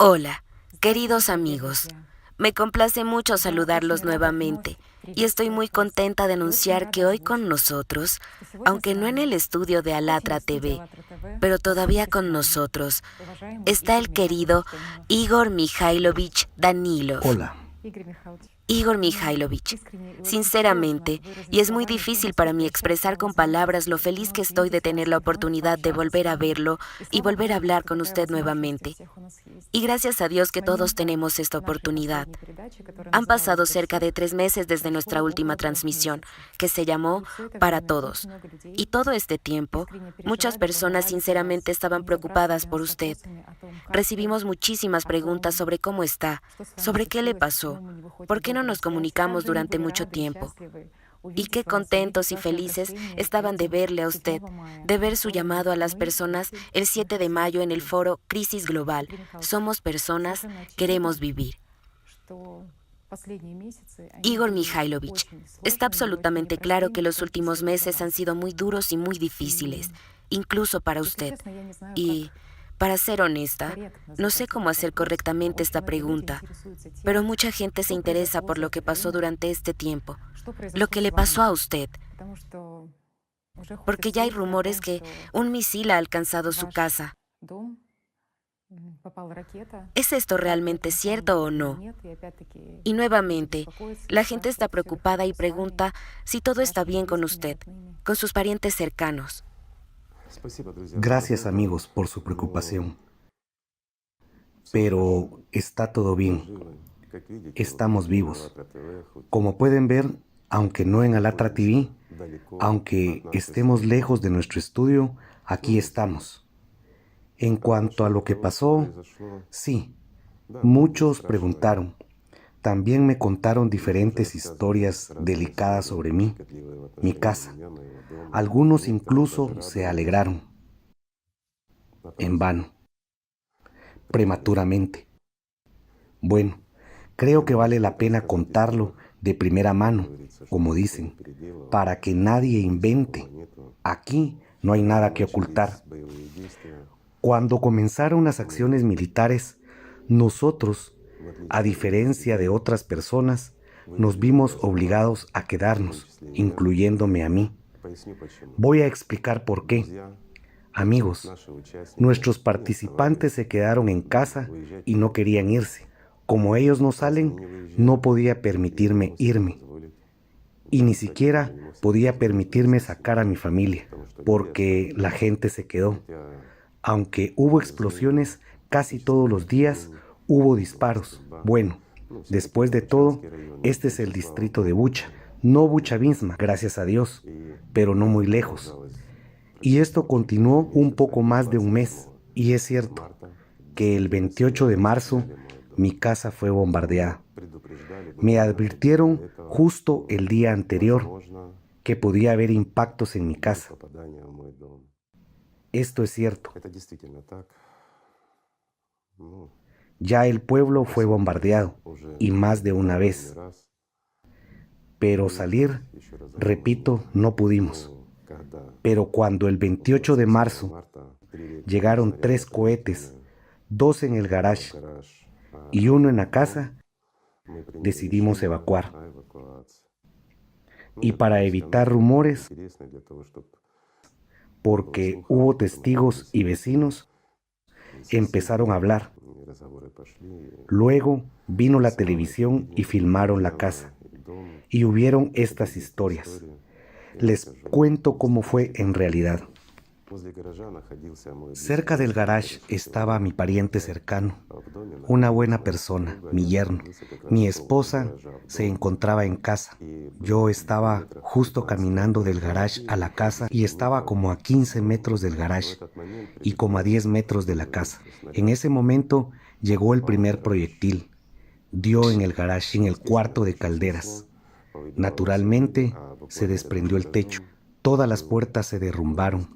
Hola, queridos amigos. Me complace mucho saludarlos nuevamente y estoy muy contenta de anunciar que hoy con nosotros, aunque no en el estudio de Alatra TV, pero todavía con nosotros, está el querido Igor Mikhailovich Danilov. Hola, Igor Mikhailovich, sinceramente, y es muy difícil para mí expresar con palabras lo feliz que estoy de tener la oportunidad de volver a verlo y volver a hablar con usted nuevamente. Y gracias a Dios que todos tenemos esta oportunidad. Han pasado cerca de 3 meses desde nuestra última transmisión, que se llamó Para Todos. Y todo este tiempo, muchas personas sinceramente estaban preocupadas por usted. Recibimos muchísimas preguntas sobre cómo está, sobre qué le pasó, por qué no nos comunicamos durante mucho tiempo. Y qué contentos y felices estaban de verle a usted, de ver su llamado a las personas el 7 de mayo en el foro Crisis Global. Somos personas, queremos vivir. Igor Mikhailovich, está absolutamente claro que los últimos meses han sido muy duros y muy difíciles, incluso para usted. Y, para ser honesta, no sé cómo hacer correctamente esta pregunta, pero mucha gente se interesa por lo que pasó durante este tiempo, lo que le pasó a usted, porque ya hay rumores que un misil ha alcanzado su casa. ¿Es esto realmente cierto o no? Y nuevamente, la gente está preocupada y pregunta si todo está bien con usted, con sus parientes cercanos. gracias amigos por su preocupación, pero está todo bien, estamos vivos. Como pueden ver, aunque no en Alatra TV, aunque estemos lejos de nuestro estudio, aquí estamos. En cuanto a lo que pasó, sí, muchos preguntaron. También me contaron diferentes historias delicadas sobre mí, mi casa. Algunos incluso se alegraron, en vano, prematuramente. Bueno, creo que vale la pena contarlo de primera mano, como dicen, para que nadie invente. Aquí no hay nada que ocultar. Cuando comenzaron las acciones militares, nosotros, a diferencia de otras personas, nos vimos obligados a quedarnos, incluyéndome a mí. Voy a explicar por qué. Amigos, nuestros participantes se quedaron en casa y no querían irse. Como ellos no salen, no podía permitirme irme. Y ni siquiera podía permitirme sacar a mi familia, porque la gente se quedó. Aunque hubo explosiones casi todos los días, hubo disparos. Bueno, después de todo, este es el distrito de Bucha. No Bucha misma, gracias a Dios, pero no muy lejos. Y esto continuó un poco más de un mes. Y es cierto que el 28 de marzo mi casa fue bombardeada. Me advirtieron justo el día anterior que podía haber impactos en mi casa. Esto es cierto. Ya el pueblo fue bombardeado, y más de una vez. Pero salir, repito, no pudimos. Pero cuando el 28 de marzo llegaron 3 cohetes, 2 en el garage y 1 en la casa, decidimos evacuar. Y para evitar rumores, porque hubo testigos y vecinos, empezaron a hablar. Luego vino la televisión y filmaron la casa. Y hubieron estas historias. Les cuento cómo fue en realidad. Cerca del garage estaba mi pariente cercano, una buena persona, mi yerno. Mi esposa se encontraba en casa. Yo estaba justo caminando del garage a la casa y estaba como a 15 metros del garage y como a 10 metros de la casa. En ese momento llegó el primer proyectil. Dio en el garage, en el cuarto de calderas. Naturalmente, se desprendió el techo. Todas las puertas se derrumbaron.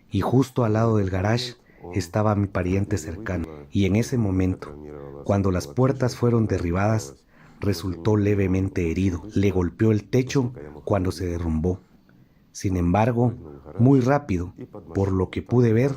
Y justo al lado del garage estaba mi pariente cercano. Y en ese momento, cuando las puertas fueron derribadas, resultó levemente herido. Le golpeó el techo cuando se derrumbó. Sin embargo, muy rápido, por lo que pude ver,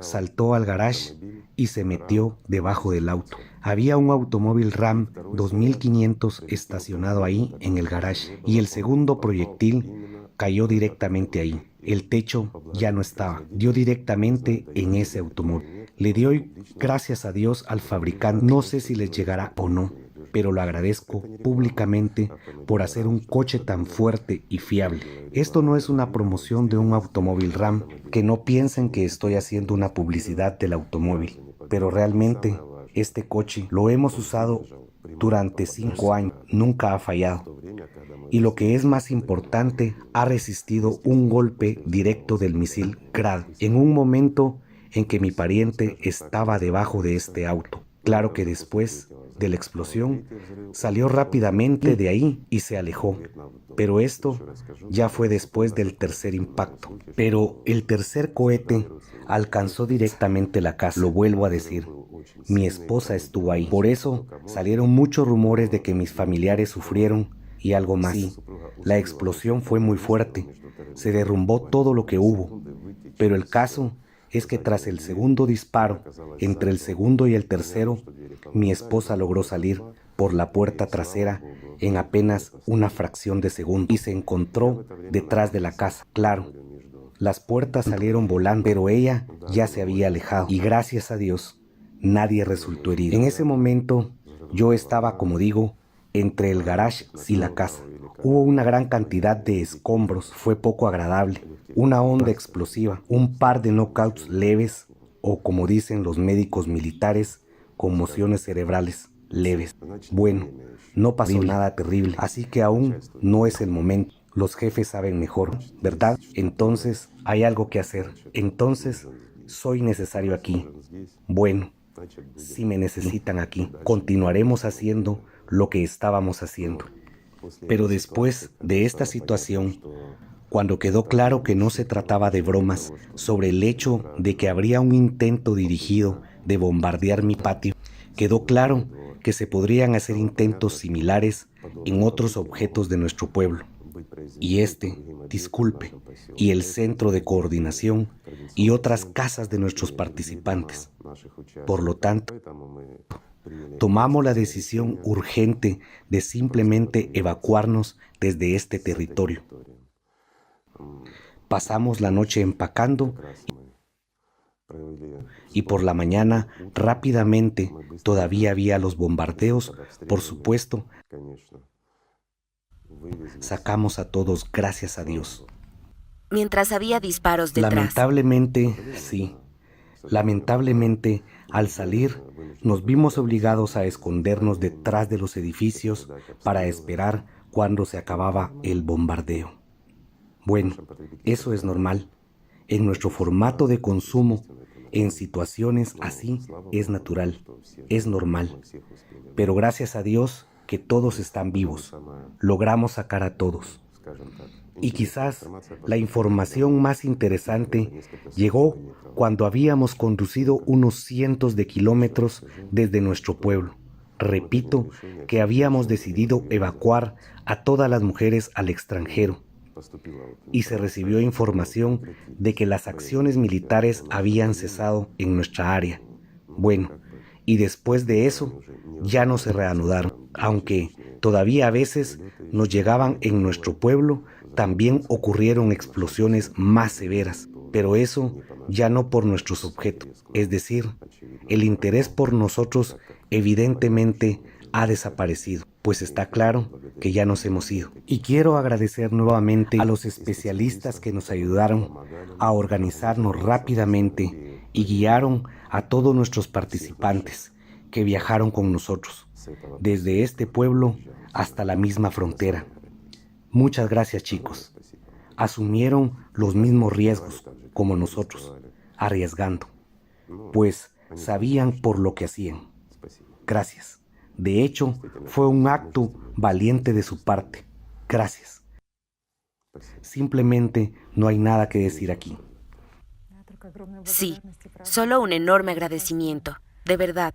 saltó al garage y se metió debajo del auto. Había un automóvil Ram 2500 estacionado ahí en el garage y el segundo proyectil cayó directamente ahí. El techo ya no estaba, dio directamente en ese automóvil. Le doy gracias a Dios al fabricante, no sé si les llegará o no, pero lo agradezco públicamente por hacer un coche tan fuerte y fiable. Esto no es una promoción de un automóvil Ram, que no piensen que estoy haciendo una publicidad del automóvil, pero realmente este coche lo hemos usado durante 5 años, nunca ha fallado. Y lo que es más importante, ha resistido un golpe directo del misil Grad en un momento en que mi pariente estaba debajo de este auto. Claro que después de la explosión salió rápidamente de ahí y se alejó, pero esto ya fue después del tercer impacto. Pero el tercer cohete alcanzó directamente la casa. Lo vuelvo a decir, mi esposa estuvo ahí. Por eso salieron muchos rumores de que mis familiares sufrieron y algo más. Sí, la explosión fue muy fuerte, se derrumbó todo lo que hubo, pero el caso es que tras el segundo disparo, entre el segundo y el tercero, mi esposa logró salir por la puerta trasera en apenas una fracción de segundo y se encontró detrás de la casa. Claro, las puertas salieron volando, pero ella ya se había alejado y gracias a Dios nadie resultó herido. En ese momento yo estaba, como digo, entre el garage y la casa. Hubo una gran cantidad de escombros, fue poco agradable, una onda explosiva, un par de knockouts leves o, como dicen los médicos militares, conmociones cerebrales leves. Bueno, no pasó nada terrible, así que aún no es el momento. Los jefes saben mejor, ¿verdad? Entonces hay algo que hacer. Entonces soy necesario aquí. Bueno, si me necesitan aquí, continuaremos haciendo lo que estábamos haciendo. Pero después de esta situación, cuando quedó claro que no se trataba de bromas sobre el hecho de que habría un intento dirigido de bombardear mi patio, quedó claro que se podrían hacer intentos similares en otros objetos de nuestro pueblo. Y disculpe, y el centro de coordinación y otras casas de nuestros participantes. Por lo tanto, tomamos la decisión urgente de simplemente evacuarnos desde este territorio. Pasamos la noche empacando y por la mañana rápidamente todavía había los bombardeos, por supuesto. Sacamos a todos, gracias a Dios. Mientras había disparos detrás. Lamentablemente, sí. Lamentablemente, al salir, nos vimos obligados a escondernos detrás de los edificios para esperar cuando se acababa el bombardeo. Bueno, eso es normal. En nuestro formato de consumo, en situaciones así, es natural, es normal. Pero gracias a Dios que todos están vivos. Logramos sacar a todos. Y quizás la información más interesante llegó cuando habíamos conducido unos cientos de kilómetros desde nuestro pueblo. Repito que habíamos decidido evacuar a todas las mujeres al extranjero. Y se recibió información de que las acciones militares habían cesado en nuestra área. Bueno, y después de eso ya no se reanudaron, aunque todavía a veces nos llegaban en nuestro pueblo. También ocurrieron explosiones más severas, pero eso ya no por nuestros objetos. Es decir, el interés por nosotros evidentemente ha desaparecido, pues está claro que ya nos hemos ido. Y quiero agradecer nuevamente a los especialistas que nos ayudaron a organizarnos rápidamente y guiaron a todos nuestros participantes que viajaron con nosotros, desde este pueblo hasta la misma frontera. Muchas gracias, chicos. Asumieron los mismos riesgos como nosotros, arriesgando, pues sabían por lo que hacían. Gracias. De hecho, fue un acto valiente de su parte. Gracias. Simplemente no hay nada que decir aquí. Sí, solo un enorme agradecimiento, de verdad,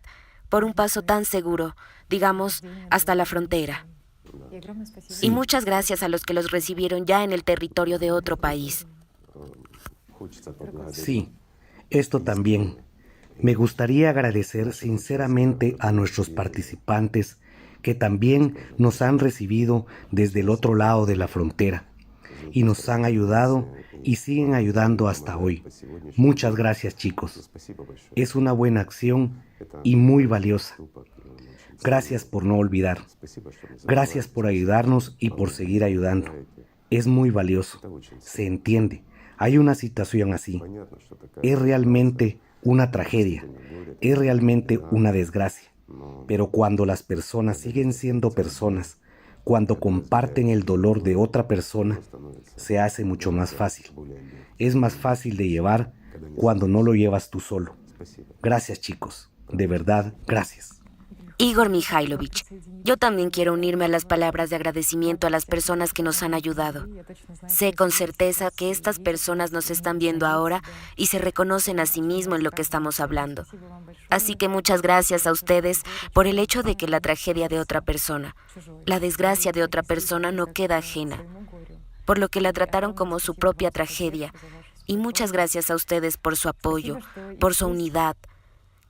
por un paso tan seguro, digamos, hasta la frontera. Y muchas gracias a los que los recibieron ya en el territorio de otro país. Sí, esto también. Me gustaría agradecer sinceramente a nuestros participantes que también nos han recibido desde el otro lado de la frontera y nos han ayudado y siguen ayudando hasta hoy. Muchas gracias, chicos. Es una buena acción y muy valiosa. Gracias por no olvidar. Gracias por ayudarnos y por seguir ayudando. Es muy valioso. Se entiende. Hay una situación así. Es realmente una tragedia. Es realmente una desgracia. Pero cuando las personas siguen siendo personas, cuando comparten el dolor de otra persona, se hace mucho más fácil. Es más fácil de llevar cuando no lo llevas tú solo. Gracias, chicos. De verdad, gracias. Igor Mikhailovich, yo también quiero unirme a las palabras de agradecimiento a las personas que nos han ayudado. Sé con certeza que estas personas nos están viendo ahora y se reconocen a sí mismos en lo que estamos hablando. Así que muchas gracias a ustedes por el hecho de que la tragedia de otra persona, la desgracia de otra persona no queda ajena, por lo que la trataron como su propia tragedia. Y muchas gracias a ustedes por su apoyo, por su unidad.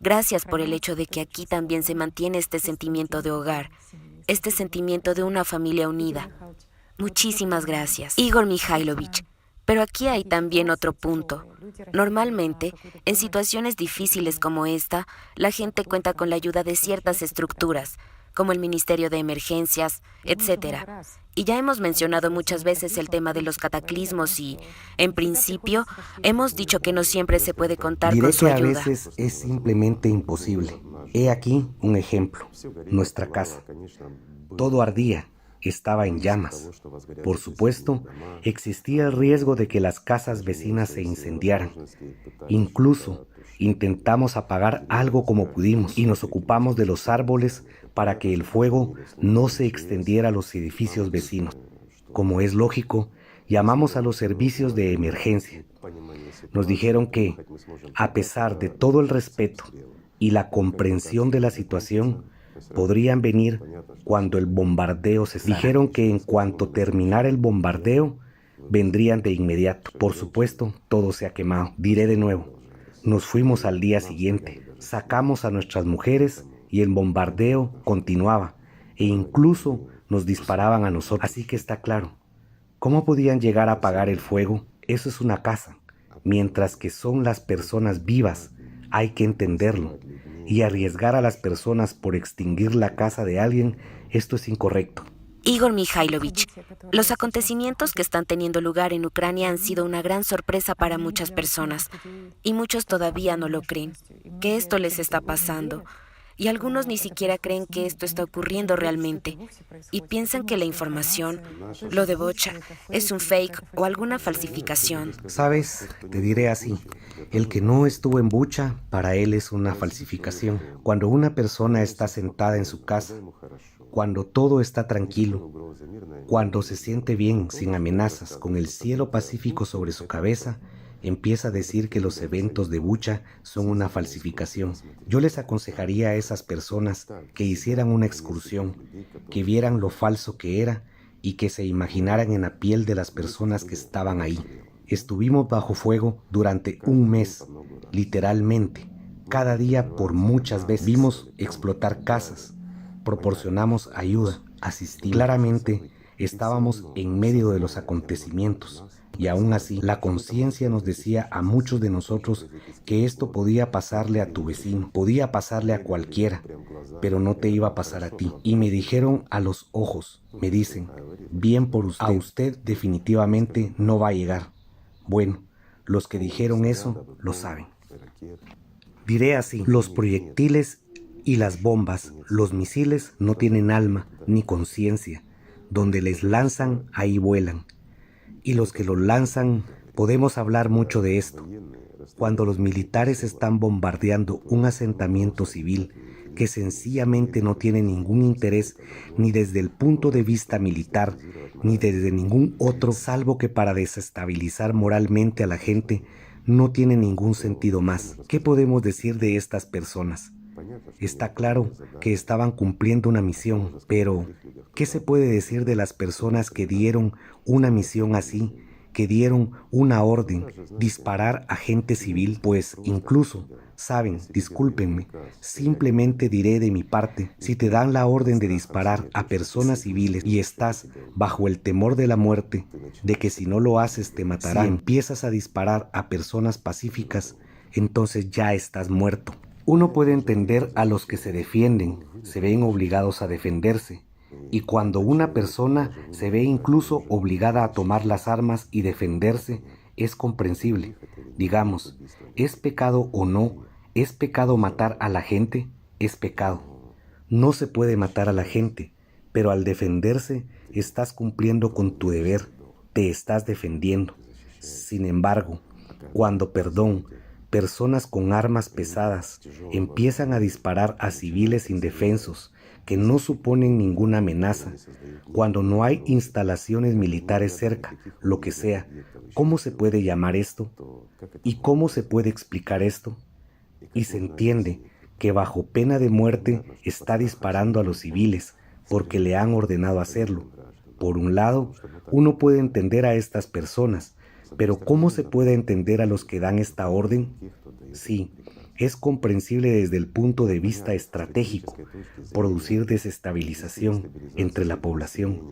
Gracias por el hecho de que aquí también se mantiene este sentimiento de hogar, este sentimiento de una familia unida. Muchísimas gracias, Igor Mikhailovich. Pero aquí hay también otro punto. Normalmente, en situaciones difíciles como esta, la gente cuenta con la ayuda de ciertas estructuras, como el Ministerio de Emergencias, etc. Y ya hemos mencionado muchas veces el tema de los cataclismos y, en principio, hemos dicho que no siempre se puede contar Diré con su que a ayuda. veces es simplemente imposible. He aquí un ejemplo. Nuestra casa. Todo ardía, estaba en llamas. Por supuesto, existía el riesgo de que las casas vecinas se incendiaran. Incluso intentamos apagar algo como pudimos y nos ocupamos de los árboles para que el fuego no se extendiera a los edificios vecinos. Como es lógico, llamamos a los servicios de emergencia. Nos dijeron que, a pesar de todo el respeto y la comprensión de la situación, podrían venir cuando el bombardeo cesara. Dijeron que en cuanto terminara el bombardeo, vendrían de inmediato. Por supuesto, todo se ha quemado. Diré de nuevo, nos fuimos al día siguiente, sacamos a nuestras mujeres y el bombardeo continuaba e incluso nos disparaban a nosotros. Así que está claro, ¿cómo podían llegar a apagar el fuego? Eso es una casa, mientras que son las personas vivas. Hay que entenderlo. Y arriesgar a las personas por extinguir la casa de alguien, esto es incorrecto. Igor Mikhailovich, los acontecimientos que están teniendo lugar en Ucrania han sido una gran sorpresa para muchas personas, y muchos todavía no lo creen, que esto les está pasando, y algunos ni siquiera creen que esto está ocurriendo realmente, y piensan que la información, lo de Bucha, es un fake o alguna falsificación. ¿Sabes? Te diré así. El que no estuvo en Bucha, para él es una falsificación. Cuando una persona está sentada en su casa, cuando todo está tranquilo, cuando se siente bien, sin amenazas, con el cielo pacífico sobre su cabeza, empieza a decir que los eventos de Bucha son una falsificación. Yo les aconsejaría a esas personas que hicieran una excursión, que vieran lo falso que era y que se imaginaran en la piel de las personas que estaban ahí. Estuvimos bajo fuego durante un mes, literalmente, cada día por muchas veces. Vimos explotar casas, proporcionamos ayuda, asistimos. Claramente, estábamos en medio de los acontecimientos. Y aún así, la conciencia nos decía a muchos de nosotros que esto podía pasarle a tu vecino, podía pasarle a cualquiera, pero no te iba a pasar a ti. Y me dijeron a los ojos, me dicen, bien por usted, a usted definitivamente no va a llegar. Bueno, los que dijeron eso lo saben. Diré así, los proyectiles y las bombas, los misiles no tienen alma ni conciencia. Donde les lanzan, ahí vuelan. Y los que los lanzan, podemos hablar mucho de esto. Cuando los militares están bombardeando un asentamiento civil que sencillamente no tiene ningún interés ni desde el punto de vista militar, ni desde ningún otro, salvo que para desestabilizar moralmente a la gente, no tiene ningún sentido más. ¿Qué podemos decir de estas personas? Está claro que estaban cumpliendo una misión, pero ¿qué se puede decir de las personas que dieron una misión así, que dieron una orden, disparar a gente civil? Pues incluso, saben, discúlpenme, simplemente diré de mi parte, si te dan la orden de disparar a personas civiles y estás bajo el temor de la muerte, de que si no lo haces te matarán, si empiezas a disparar a personas pacíficas, entonces ya estás muerto. Uno puede entender a los que se defienden, se ven obligados a defenderse, y cuando una persona se ve incluso obligada a tomar las armas y defenderse, es comprensible. Digamos, ¿es pecado o no? ¿Es pecado matar a la gente? Es pecado. No se puede matar a la gente, pero al defenderse estás cumpliendo con tu deber, te estás defendiendo. Sin embargo, cuando, personas con armas pesadas empiezan a disparar a civiles indefensos que no suponen ninguna amenaza, cuando no hay instalaciones militares cerca, lo que sea, ¿cómo se puede llamar esto? ¿Y cómo se puede explicar esto? Y se entiende que bajo pena de muerte está disparando a los civiles porque le han ordenado hacerlo. Por un lado, uno puede entender a estas personas, pero ¿cómo se puede entender a los que dan esta orden? Sí, es comprensible desde el punto de vista estratégico, producir desestabilización entre la población.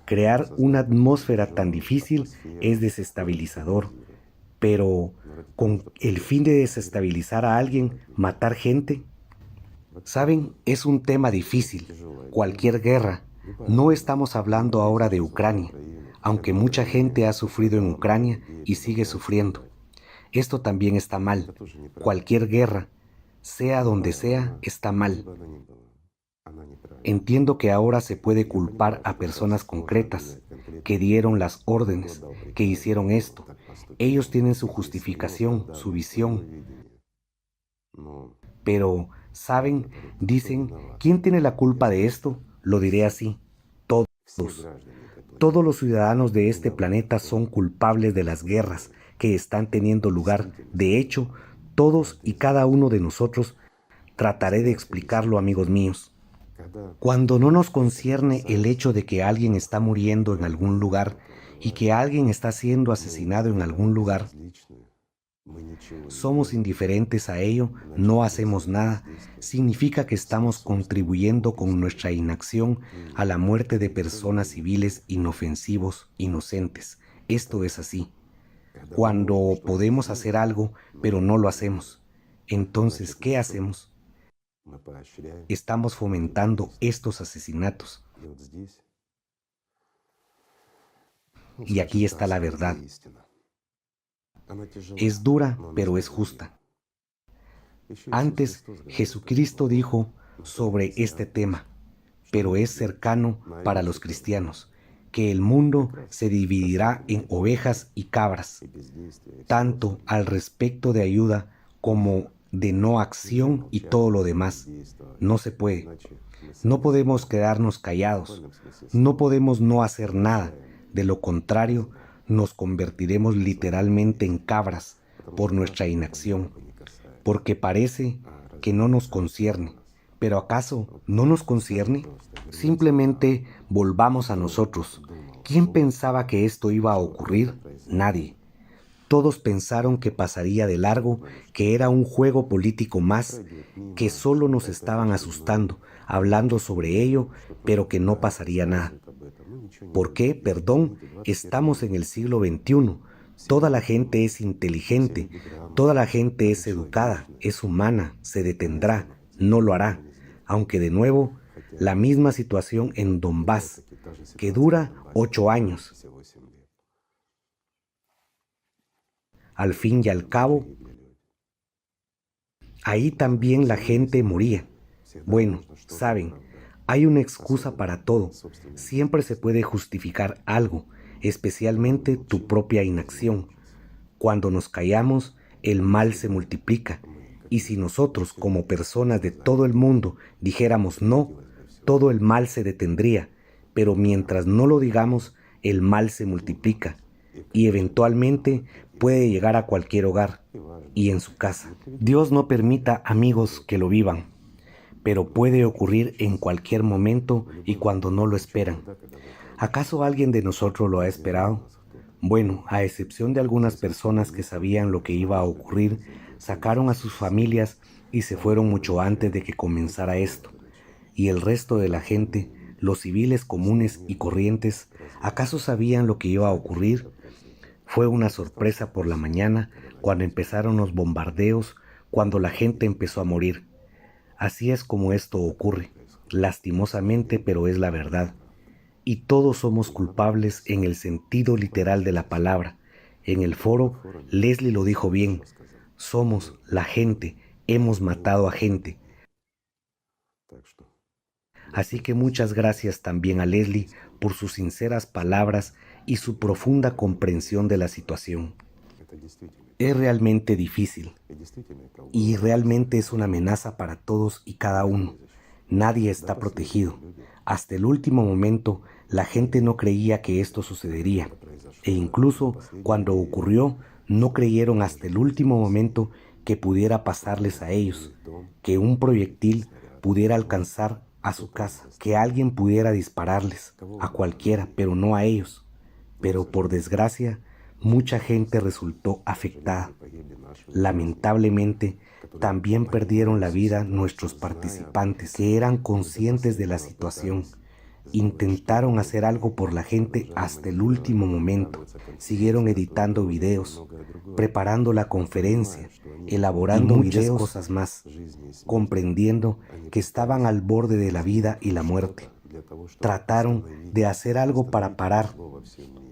Crear una atmósfera tan difícil es desestabilizador, pero con el fin de desestabilizar a alguien, matar gente. Saben, es un tema difícil. Cualquier guerra. No estamos hablando ahora de Ucrania, aunque mucha gente ha sufrido en Ucrania y sigue sufriendo. Esto también está mal. Cualquier guerra, sea donde sea, está mal. Entiendo que ahora se puede culpar a personas concretas que dieron las órdenes, que hicieron esto. Ellos tienen su justificación, su visión. Pero, ¿saben? Dicen, ¿quién tiene la culpa de esto? Lo diré así, todos. Todos los ciudadanos de este planeta son culpables de las guerras que están teniendo lugar. De hecho, todos y cada uno de nosotros, trataré de explicarlo, amigos míos. Cuando no nos concierne el hecho de que alguien está muriendo en algún lugar y que alguien está siendo asesinado en algún lugar, somos indiferentes a ello, no hacemos nada, significa que estamos contribuyendo con nuestra inacción a la muerte de personas civiles inofensivos, inocentes. Esto es así. Cuando podemos hacer algo, pero no lo hacemos, entonces, ¿qué hacemos? Estamos fomentando estos asesinatos. Y aquí está la verdad. Es dura, pero es justa. Antes, Jesucristo dijo sobre este tema, pero es cercano para los cristianos, que el mundo se dividirá en ovejas y cabras, tanto al respecto de ayuda como de no acción y todo lo demás. No se puede. No podemos quedarnos callados. No podemos no hacer nada. De lo contrario, nos convertiremos literalmente en cabras por nuestra inacción, porque parece que no nos concierne. ¿Pero acaso no nos concierne? Simplemente volvamos a nosotros. ¿Quién pensaba que esto iba a ocurrir? Nadie. Todos pensaron que pasaría de largo, que era un juego político más, que solo nos estaban asustando, hablando sobre ello, pero que no pasaría nada. ¿Por qué? Perdón, estamos en el siglo XXI. Toda la gente es inteligente, toda la gente es educada, es humana, se detendrá, no lo hará. Aunque de nuevo, la misma situación en Donbass, que dura 8 años. Al fin y al cabo, ahí también la gente moría. Bueno, saben, hay una excusa para todo. Siempre se puede justificar algo, especialmente tu propia inacción. Cuando nos callamos, el mal se multiplica. Y si nosotros, como personas de todo el mundo, dijéramos no, todo el mal se detendría. Pero mientras no lo digamos, el mal se multiplica. Y eventualmente puede llegar a cualquier hogar y en su casa. Dios no permita, amigos, que lo vivan. pero puede ocurrir en cualquier momento y cuando no lo esperan. ¿Acaso alguien de nosotros lo ha esperado? Bueno, a excepción de algunas personas que sabían lo que iba a ocurrir, sacaron a sus familias y se fueron mucho antes de que comenzara esto. Y el resto de la gente, los civiles comunes y corrientes, ¿acaso sabían lo que iba a ocurrir? Fue una sorpresa por la mañana cuando empezaron los bombardeos, cuando la gente empezó a morir. Así es como esto ocurre, lastimosamente, pero es la verdad. Y todos somos culpables en el sentido literal de la palabra. En el foro, Leslie lo dijo bien. Somos la gente, hemos matado a gente. Así que muchas gracias también a Leslie por sus sinceras palabras y su profunda comprensión de la situación. Es realmente difícil y realmente es una amenaza para todos y cada uno. Nadie está protegido. Hasta el último momento, la gente no creía que esto sucedería. E incluso cuando ocurrió, no creyeron hasta el último momento que pudiera pasarles a ellos, que un proyectil pudiera alcanzar a su casa, que alguien pudiera dispararles, a cualquiera, pero no a ellos. Pero por desgracia, mucha gente resultó afectada. Lamentablemente, también perdieron la vida nuestros participantes, que eran conscientes de la situación. Intentaron hacer algo por la gente hasta el último momento. Siguieron editando videos, preparando la conferencia, elaborando muchas cosas más, comprendiendo que estaban al borde de la vida y la muerte. Trataron de hacer algo para parar,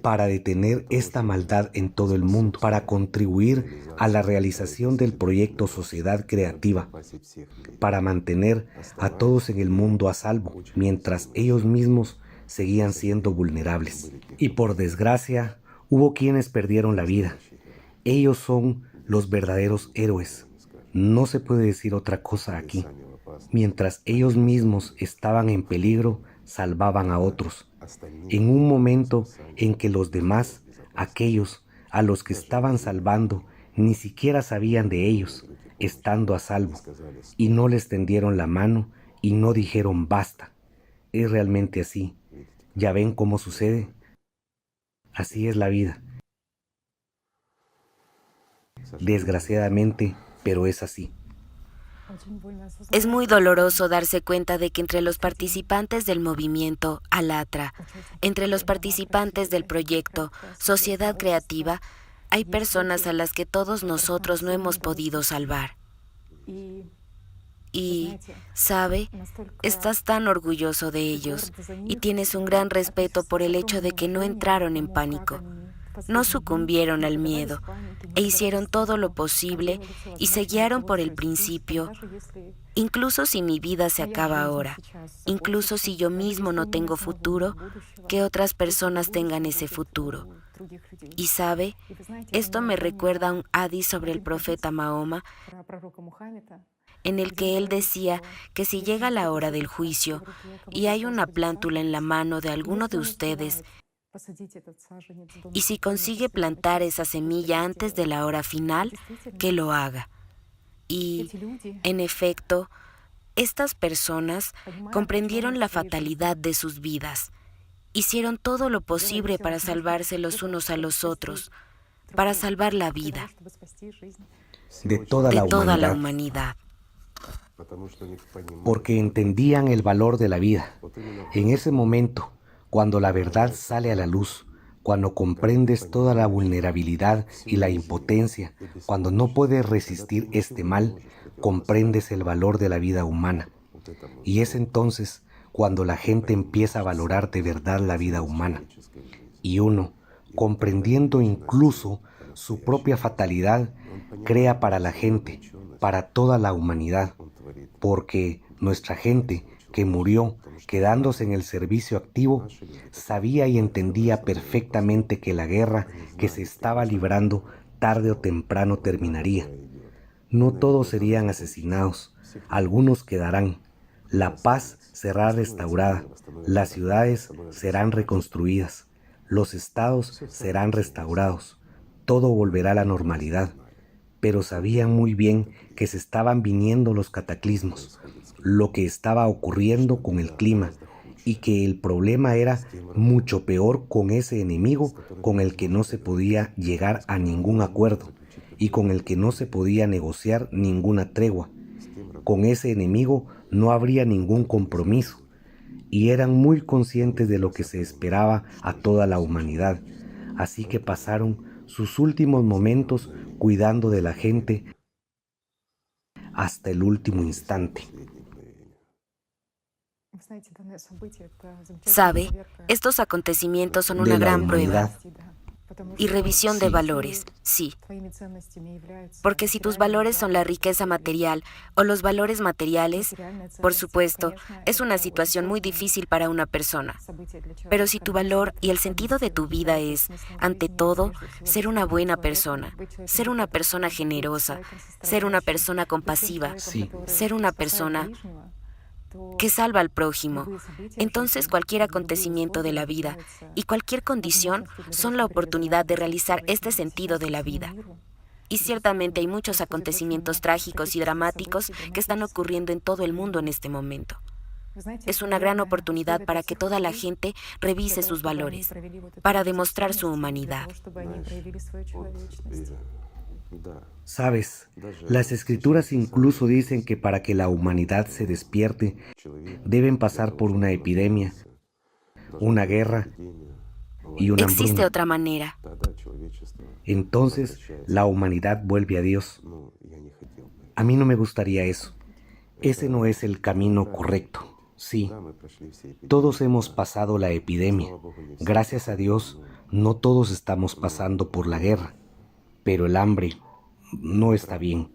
para detener esta maldad en todo el mundo, para contribuir a la realización del proyecto Sociedad Creativa, para mantener a todos en el mundo a salvo, mientras ellos mismos seguían siendo vulnerables. Y por desgracia, hubo quienes perdieron la vida. Ellos son los verdaderos héroes. No se puede decir otra cosa aquí. Mientras ellos mismos estaban en peligro, salvaban a otros. En un momento en que los demás, aquellos a los que estaban salvando, ni siquiera sabían de ellos, estando a salvo, y no les tendieron la mano y no dijeron basta. Es realmente así. ¿Ya ven cómo sucede? Así es la vida. Desgraciadamente, pero es así. Es muy doloroso darse cuenta de que entre los participantes del movimiento Alatra, entre los participantes del proyecto Sociedad Creativa, hay personas a las que todos nosotros no hemos podido salvar. Y, ¿sabe? Estás tan orgulloso de ellos y tienes un gran respeto por el hecho de que no entraron en pánico, no sucumbieron al miedo e hicieron todo lo posible y se guiaron por el principio. Incluso si mi vida se acaba ahora, incluso si yo mismo no tengo futuro, que otras personas tengan ese futuro. Y sabe, esto me recuerda a un hadís sobre el profeta Mahoma, en el que él decía que si llega la hora del juicio y hay una plántula en la mano de alguno de ustedes, y si consigue plantar esa semilla antes de la hora final, que lo haga. Y, en efecto, estas personas comprendieron la fatalidad de sus vidas. Hicieron todo lo posible para salvarse los unos a los otros, para salvar la vida De toda la humanidad. Porque entendían el valor de la vida. En ese momento, cuando la verdad sale a la luz, cuando comprendes toda la vulnerabilidad y la impotencia, cuando no puedes resistir este mal, comprendes el valor de la vida humana. Y es entonces cuando la gente empieza a valorar de verdad la vida humana. Y uno, comprendiendo incluso su propia fatalidad, crea para la gente, para toda la humanidad, porque nuestra gente que murió quedándose en el servicio activo, sabía y entendía perfectamente que la guerra que se estaba librando tarde o temprano terminaría. No todos serían asesinados, algunos quedarán. La paz será restaurada, las ciudades serán reconstruidas, los estados serán restaurados, todo volverá a la normalidad. Pero sabían muy bien que se estaban viniendo los cataclismos, lo que estaba ocurriendo con el clima y que el problema era mucho peor con ese enemigo con el que no se podía llegar a ningún acuerdo y con el que no se podía negociar ninguna tregua. Con ese enemigo no habría ningún compromiso y eran muy conscientes de lo que se esperaba a toda la humanidad. Así que pasaron sus últimos momentos cuidando de la gente hasta el último instante. Sabe, estos acontecimientos son una De la gran prueba humanidad. y revisión de Sí, valores, sí. Porque si tus valores son la riqueza material o los valores materiales, por supuesto, es una situación muy difícil para una persona. Pero si tu valor y el sentido de tu vida es, ante todo, ser una buena persona, ser una persona generosa, ser una persona compasiva, sí, ser una persona que salva al prójimo, entonces cualquier acontecimiento de la vida y cualquier condición son la oportunidad de realizar este sentido de la vida. Y ciertamente hay muchos acontecimientos trágicos y dramáticos que están ocurriendo en todo el mundo en este momento. Es una gran oportunidad para que toda la gente revise sus valores, para demostrar su humanidad. sabes, las escrituras incluso dicen que para que la humanidad se despierte, deben pasar por una epidemia, una guerra y una Existe hambruna. otra manera. Entonces la humanidad vuelve a Dios. A mí no me gustaría eso. Ese no es el camino correcto. Sí, todos hemos pasado la epidemia. Gracias a Dios, no todos estamos pasando por la guerra. Pero el hambre no está bien.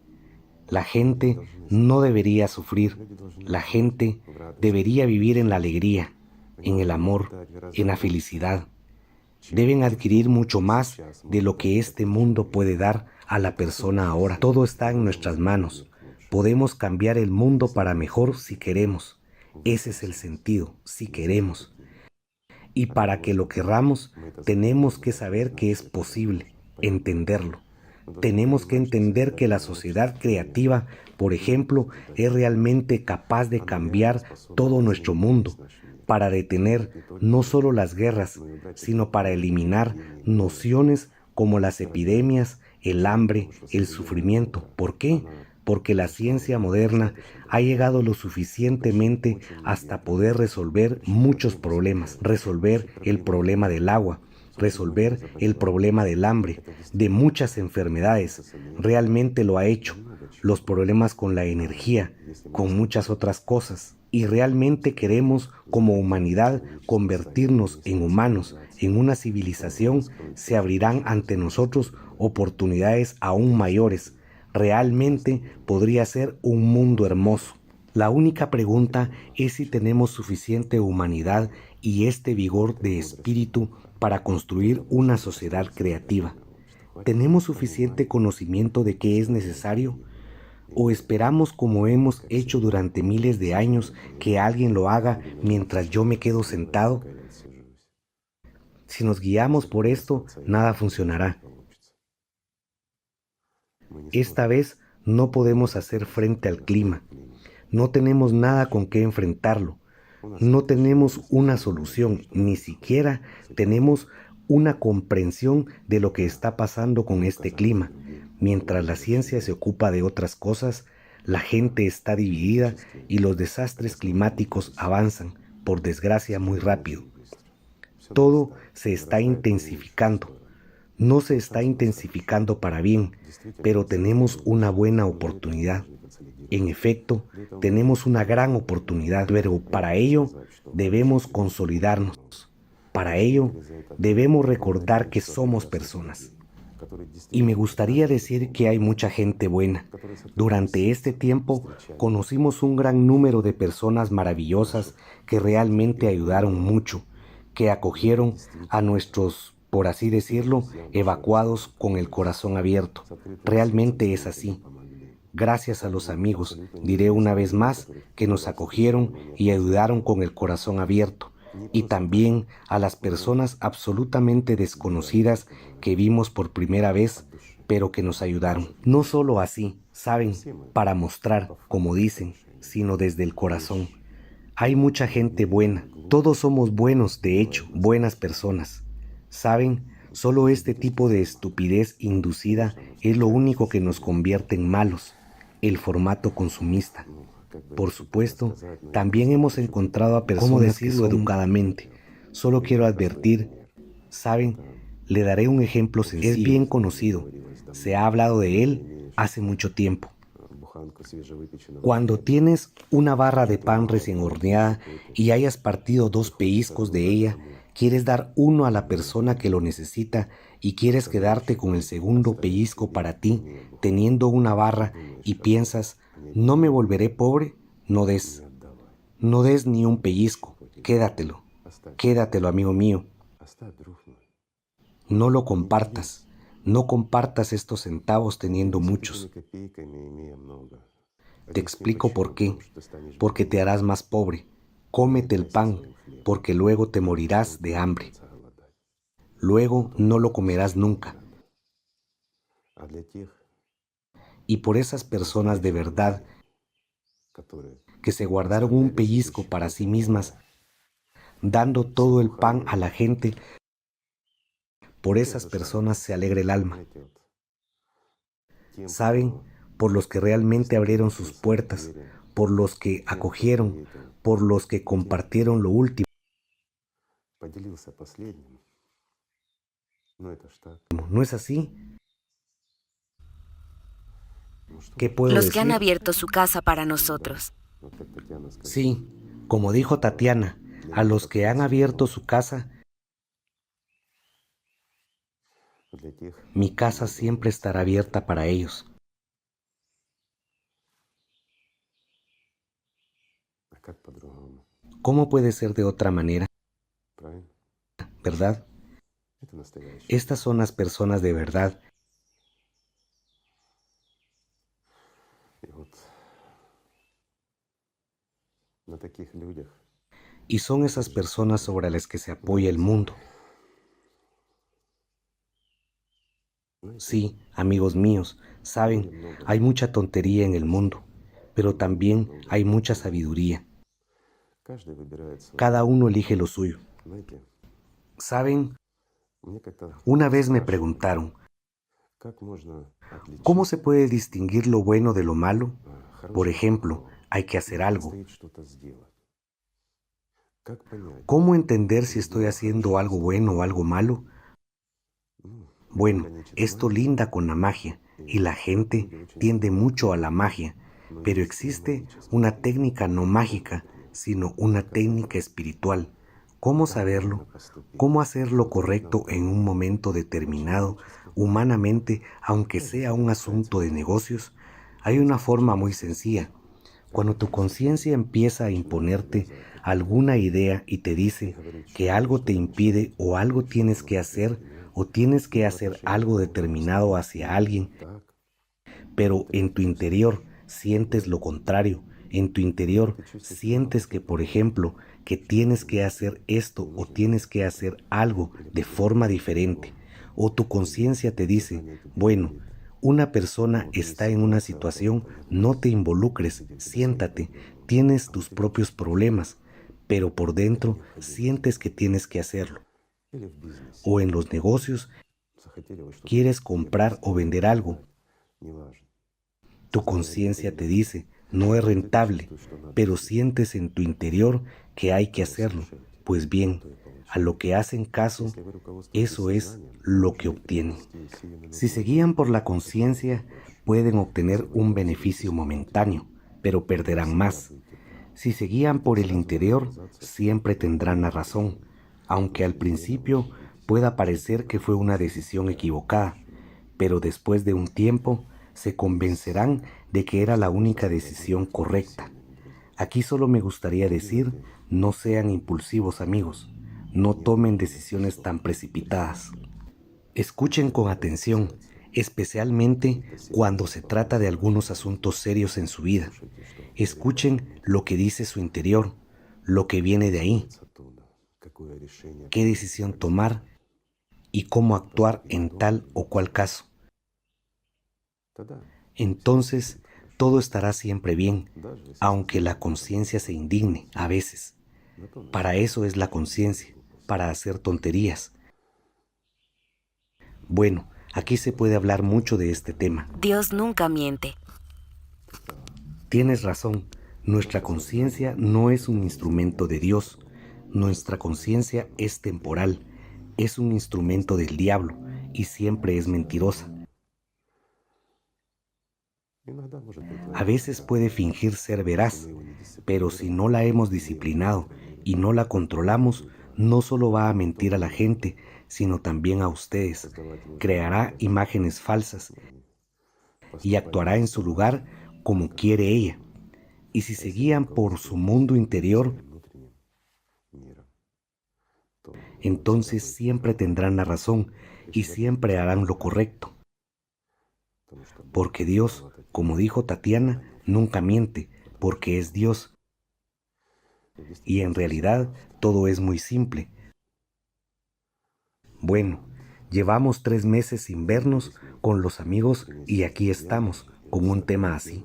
La gente no debería sufrir. La gente debería vivir en la alegría, en el amor, en la felicidad. Deben adquirir mucho más de lo que este mundo puede dar a la persona ahora. Todo está en nuestras manos. Podemos cambiar el mundo para mejor si queremos. Ese es el sentido, si queremos. Y para que lo querramos, tenemos que saber que es posible, entenderlo. Tenemos que entender que la sociedad creativa, por ejemplo, es realmente capaz de cambiar todo nuestro mundo, para detener no solo las guerras, sino para eliminar nociones como las epidemias, el hambre, el sufrimiento. ¿Por qué? Porque la ciencia moderna ha llegado lo suficientemente hasta poder resolver muchos problemas, resolver el problema del agua, resolver el problema del hambre, de muchas enfermedades. Realmente lo ha hecho. Los problemas con la energía, con muchas otras cosas. Y realmente queremos, como humanidad, convertirnos en humanos, en una civilización, se abrirán ante nosotros oportunidades aún mayores. Realmente podría ser un mundo hermoso. La única pregunta es si tenemos suficiente humanidad y este vigor de espíritu para construir una sociedad creativa. ¿Tenemos suficiente conocimiento de qué es necesario? ¿O esperamos, como hemos hecho durante miles de años, que alguien lo haga mientras yo me quedo sentado? Si nos guiamos por esto, nada funcionará. Esta vez no podemos hacer frente al clima. No tenemos nada con qué enfrentarlo. No tenemos una solución, ni siquiera tenemos una comprensión de lo que está pasando con este clima. Mientras la ciencia se ocupa de otras cosas, la gente está dividida y los desastres climáticos avanzan, por desgracia, muy rápido. Todo se está intensificando. No se está intensificando para bien, pero tenemos una buena oportunidad. En efecto, tenemos una gran oportunidad, pero para ello debemos consolidarnos. Para ello debemos recordar que somos personas. Y me gustaría decir que hay mucha gente buena. Durante este tiempo conocimos un gran número de personas maravillosas que realmente ayudaron mucho, que acogieron a nuestros, por así decirlo, evacuados con el corazón abierto. Realmente es así. Gracias a los amigos, diré una vez más, que nos acogieron y ayudaron con el corazón abierto. Y también a las personas absolutamente desconocidas que vimos por primera vez, pero que nos ayudaron. No solo así, saben, para mostrar, como dicen, sino desde el corazón. Hay mucha gente buena, todos somos buenos, de hecho, buenas personas. ¿Saben? Solo este tipo de estupidez inducida es lo único que nos convierte en malos, el formato consumista. Por supuesto, también hemos encontrado a personas, ¿cómo decirlo educadamente? Solo quiero advertir, ¿saben? Le daré un ejemplo sencillo. Es bien conocido, se ha hablado de él hace mucho tiempo. Cuando tienes una barra de pan recién horneada y hayas partido 2 pellizcos de ella, quieres dar uno a la persona que lo necesita y quieres quedarte con el segundo pellizco para ti, teniendo una barra, y piensas, ¿no me volveré pobre? No des. No des ni un pellizco. Quédatelo. Quédatelo, amigo mío. No lo compartas. No compartas estos centavos teniendo muchos. Te explico por qué. Porque te harás más pobre. Cómete el pan, porque luego te morirás de hambre. Luego no lo comerás nunca. Y por esas personas de verdad que se guardaron un pellizco para sí mismas, dando todo el pan a la gente, por esas personas se alegra el alma. ¿Saben? Por los que realmente abrieron sus puertas, por los que acogieron, por los que compartieron lo último. ¿No es así? ¿Qué puedo Los que han decir? abierto su casa para nosotros. Sí, como dijo Tatiana, a los que han abierto su casa, mi casa siempre estará abierta para ellos. ¿Cómo puede ser de otra manera? ¿Verdad? Estas son las personas de verdad. Y son esas personas sobre las que se apoya el mundo. Sí, amigos míos, saben, hay mucha tontería en el mundo, pero también hay mucha sabiduría. Cada uno elige lo suyo. Saben, una vez me preguntaron, ¿cómo se puede distinguir lo bueno de lo malo? Por ejemplo, hay que hacer algo. ¿Cómo entender si estoy haciendo algo bueno o algo malo? Bueno, esto linda con la magia, y la gente tiende mucho a la magia, pero existe una técnica no mágica, sino una técnica espiritual. ¿Cómo saberlo? ¿Cómo hacer lo correcto en un momento determinado, humanamente, aunque sea un asunto de negocios? Hay una forma muy sencilla. Cuando tu conciencia empieza a imponerte alguna idea y te dice que algo te impide o algo tienes que hacer o tienes que hacer algo determinado hacia alguien, pero en tu interior sientes lo contrario, en tu interior sientes que, por ejemplo, que tienes que hacer esto o tienes que hacer algo de forma diferente, o tu conciencia te dice, bueno, una persona está en una situación, no te involucres, siéntate, tienes tus propios problemas, pero por dentro sientes que tienes que hacerlo. O en los negocios, quieres comprar o vender algo. Tu conciencia te dice, no es rentable, pero sientes en tu interior que hay que hacerlo. Pues bien, a lo que hacen caso, eso es lo que obtienen. Si se guían por la conciencia, pueden obtener un beneficio momentáneo, pero perderán más. Si se guían por el interior, siempre tendrán la razón, aunque al principio pueda parecer que fue una decisión equivocada, pero después de un tiempo se convencerán de que era la única decisión correcta. Aquí solo me gustaría decir, no sean impulsivos, amigos, no tomen decisiones tan precipitadas. Escuchen con atención, especialmente cuando se trata de algunos asuntos serios en su vida. Escuchen lo que dice su interior, lo que viene de ahí, qué decisión tomar y cómo actuar en tal o cual caso. Entonces, todo estará siempre bien, aunque la conciencia se indigne a veces. Para eso es la conciencia, para hacer tonterías. Bueno, aquí se puede hablar mucho de este tema. Dios nunca miente. Tienes razón, nuestra conciencia no es un instrumento de Dios. Nuestra conciencia es temporal, es un instrumento del diablo y siempre es mentirosa. A veces puede fingir ser veraz, pero si no la hemos disciplinado y no la controlamos, no solo va a mentir a la gente, sino también a ustedes. Creará imágenes falsas y actuará en su lugar como quiere ella. Y si se guían por su mundo interior, entonces siempre tendrán la razón y siempre harán lo correcto. Porque Dios, como dijo Tatiana, nunca miente, porque es Dios. Y en realidad todo es muy simple. Bueno, llevamos 3 meses sin vernos con los amigos y aquí estamos, con un tema así.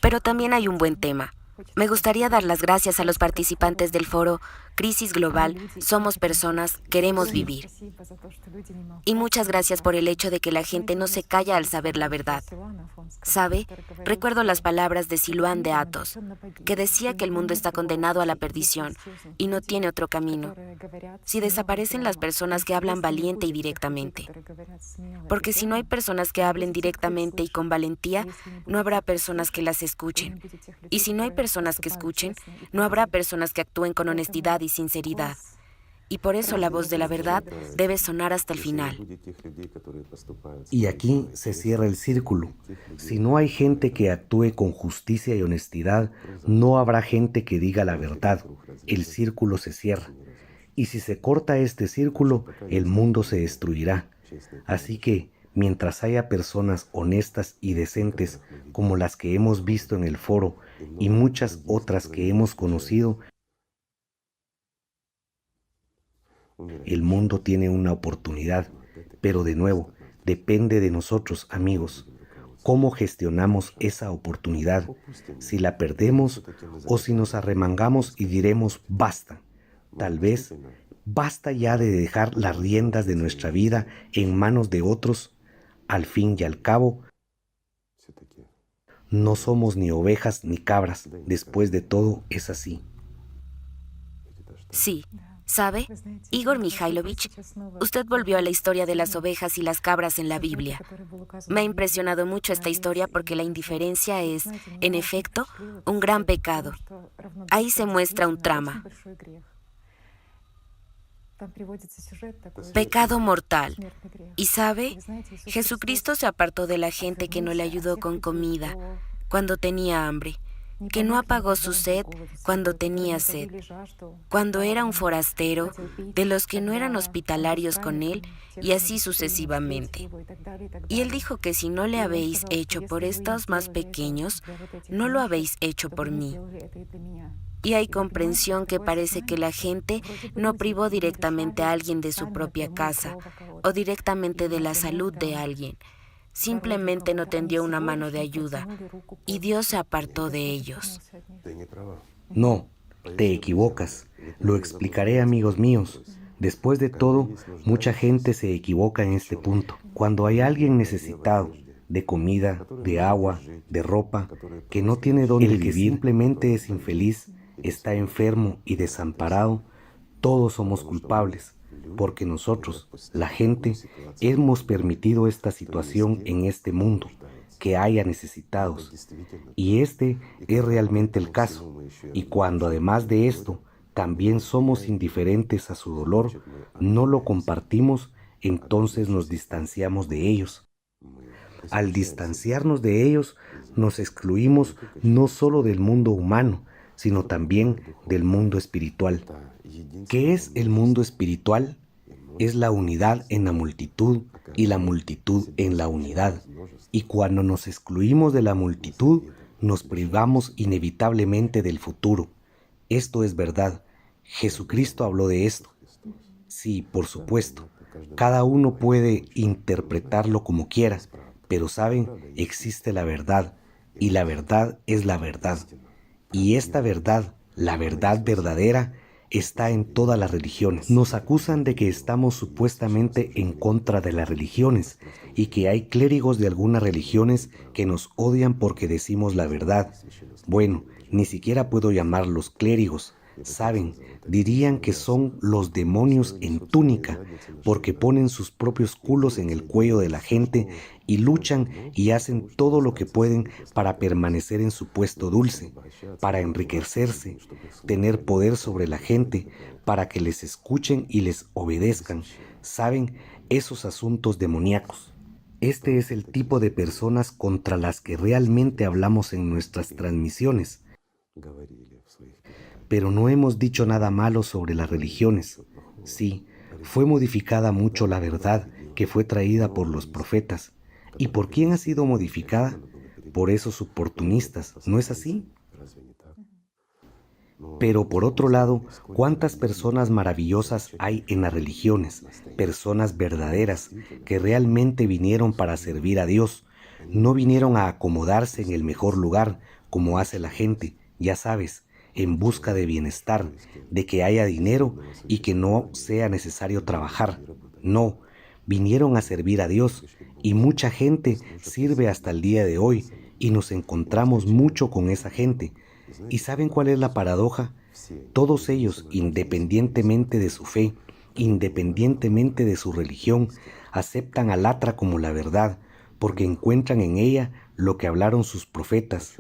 Pero también hay un buen tema. Me gustaría dar las gracias a los participantes del foro Crisis Global, Somos Personas, Queremos Vivir. Y muchas gracias por el hecho de que la gente no se calla al saber la verdad. ¿Sabe? Recuerdo las palabras de Siluan de Athos, que decía que el mundo está condenado a la perdición y no tiene otro camino. Si desaparecen las personas que hablan valiente y directamente. Porque si no hay personas que hablen directamente y con valentía, no habrá personas que las escuchen. Y si no hay personas que escuchen, no habrá personas que actúen con honestidad y sinceridad. Y por eso la voz de la verdad debe sonar hasta el final. Y aquí se cierra el círculo. Si no hay gente que actúe con justicia y honestidad, no habrá gente que diga la verdad. El círculo se cierra. Y si se corta este círculo, el mundo se destruirá. Así que, mientras haya personas honestas y decentes como las que hemos visto en el foro y muchas otras que hemos conocido, el mundo tiene una oportunidad, pero de nuevo, depende de nosotros, amigos. ¿Cómo gestionamos esa oportunidad? Si la perdemos o si nos arremangamos y diremos basta. Tal vez basta ya de dejar las riendas de nuestra vida en manos de otros. Al fin y al cabo, no somos ni ovejas ni cabras. Después de todo, es así. Sí. ¿Sabe? Igor Mikhailovich, usted volvió a la historia de las ovejas y las cabras en la Biblia. Me ha impresionado mucho esta historia porque la indiferencia es, en efecto, un gran pecado. Ahí se muestra un trama. Pecado mortal. Y sabe, Jesucristo se apartó de la gente que no le ayudó con comida cuando tenía hambre, que no apagó su sed cuando tenía sed, cuando era un forastero, de los que no eran hospitalarios con él, y así sucesivamente. Y él dijo que si no le habéis hecho por estos más pequeños, no lo habéis hecho por mí. Y hay comprensión que parece que la gente no privó directamente a alguien de su propia casa o directamente de la salud de alguien. Simplemente no tendió una mano de ayuda y Dios se apartó de ellos. No, te equivocas. Lo explicaré, amigos míos. Después de todo, mucha gente se equivoca en este punto. Cuando hay alguien necesitado de comida, de agua, de ropa, que no tiene dónde vivir, que simplemente es infeliz, está enfermo y desamparado, todos somos culpables, porque nosotros, la gente, hemos permitido esta situación en este mundo, que haya necesitados. Y este es realmente el caso. Y cuando además de esto, también somos indiferentes a su dolor, no lo compartimos, entonces nos distanciamos de ellos. Al distanciarnos de ellos, nos excluimos no solo del mundo humano, sino también del mundo espiritual. ¿Qué es el mundo espiritual? Es la unidad en la multitud y la multitud en la unidad. Y cuando nos excluimos de la multitud, nos privamos inevitablemente del futuro. Esto es verdad. Jesucristo habló de esto. Sí, por supuesto. Cada uno puede interpretarlo como quiera, Pero saben, existe la verdad, y la verdad es la verdad. Y esta verdad, la verdad verdadera, está en todas las religiones. Nos acusan de que estamos supuestamente en contra de las religiones y que hay clérigos de algunas religiones que nos odian porque decimos la verdad. Bueno, ni siquiera puedo llamarlos clérigos. Saben, dirían que son los demonios en túnica, porque ponen sus propios culos en el cuello de la gente y luchan y hacen todo lo que pueden para permanecer en su puesto dulce, para enriquecerse, tener poder sobre la gente, para que les escuchen y les obedezcan. Saben, esos asuntos demoníacos. Este es el tipo de personas contra las que realmente hablamos en nuestras transmisiones. Pero no hemos dicho nada malo sobre las religiones. Sí, fue modificada mucho la verdad que fue traída por los profetas. ¿Y por quién ha sido modificada? Por esos oportunistas, ¿no es así? Pero por otro lado, ¿cuántas personas maravillosas hay en las religiones? Personas verdaderas que realmente vinieron para servir a Dios. No vinieron a acomodarse en el mejor lugar, como hace la gente, ya sabes, en busca de bienestar, de que haya dinero y que no sea necesario trabajar. No, vinieron a servir a Dios y mucha gente sirve hasta el día de hoy y nos encontramos mucho con esa gente. ¿Y saben cuál es la paradoja? Todos ellos, independientemente de su fe, independientemente de su religión, aceptan al Atra como la verdad, porque encuentran en ella lo que hablaron sus profetas,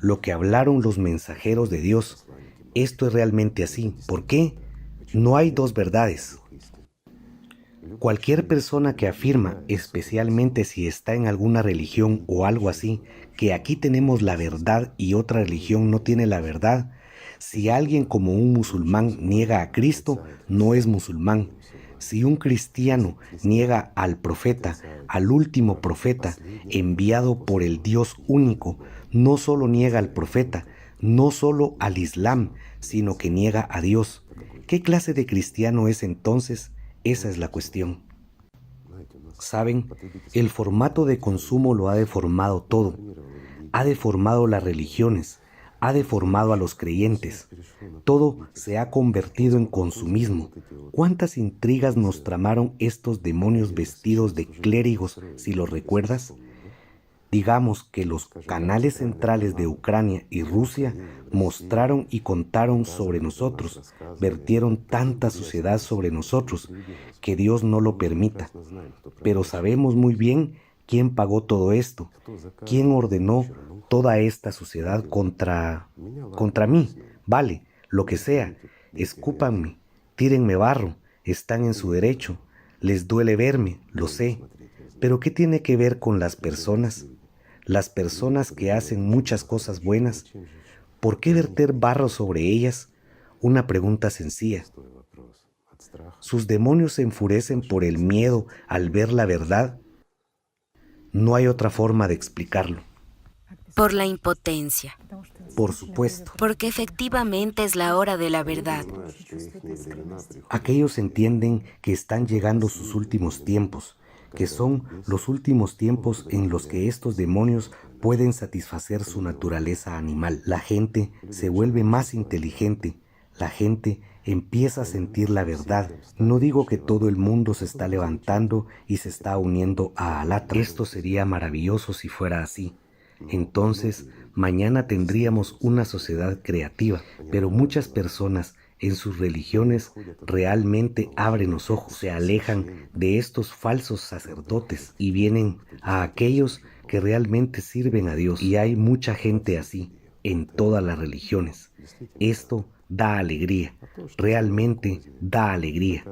lo que hablaron los mensajeros de Dios. Esto es realmente así. ¿Por qué? No hay dos verdades. Cualquier persona que afirma, especialmente si está en alguna religión o algo así, que aquí tenemos la verdad y otra religión no tiene la verdad, si alguien como un musulmán niega a Cristo, no es musulmán. Si un cristiano niega al profeta, al último profeta, enviado por el Dios único, no solo niega al profeta, no solo al Islam, sino que niega a Dios. ¿Qué clase de cristiano es entonces? Esa es la cuestión. Saben, el formato de consumo lo ha deformado todo. Ha deformado las religiones, ha deformado a los creyentes. Todo se ha convertido en consumismo. ¿Cuántas intrigas nos tramaron estos demonios vestidos de clérigos, si lo recuerdas? Digamos que los canales centrales de Ucrania y Rusia mostraron y contaron sobre nosotros, vertieron tanta suciedad sobre nosotros, que Dios no lo permita. Pero sabemos muy bien quién pagó todo esto, quién ordenó toda esta suciedad contra mí. Vale, lo que sea, escúpanme, tírenme barro, están en su derecho, les duele verme, lo sé. Pero ¿qué tiene que ver con las personas? Las personas que hacen muchas cosas buenas, ¿por qué verter barro sobre ellas? Una pregunta sencilla. ¿Sus demonios se enfurecen por el miedo al ver la verdad? No hay otra forma de explicarlo. Por la impotencia. Por supuesto. Porque efectivamente es la hora de la verdad. Aquellos entienden que están llegando sus últimos tiempos, que son los últimos tiempos en los que estos demonios pueden satisfacer su naturaleza animal. La gente se vuelve más inteligente, la gente empieza a sentir la verdad. No digo que todo el mundo se está levantando y se está uniendo a Alatra. Esto sería maravilloso si fuera así. Entonces, mañana tendríamos una sociedad creativa, pero muchas personas en sus religiones realmente abren los ojos, se alejan de estos falsos sacerdotes y vienen a aquellos que realmente sirven a Dios. Y hay mucha gente así en todas las religiones. Esto da alegría, realmente da alegría.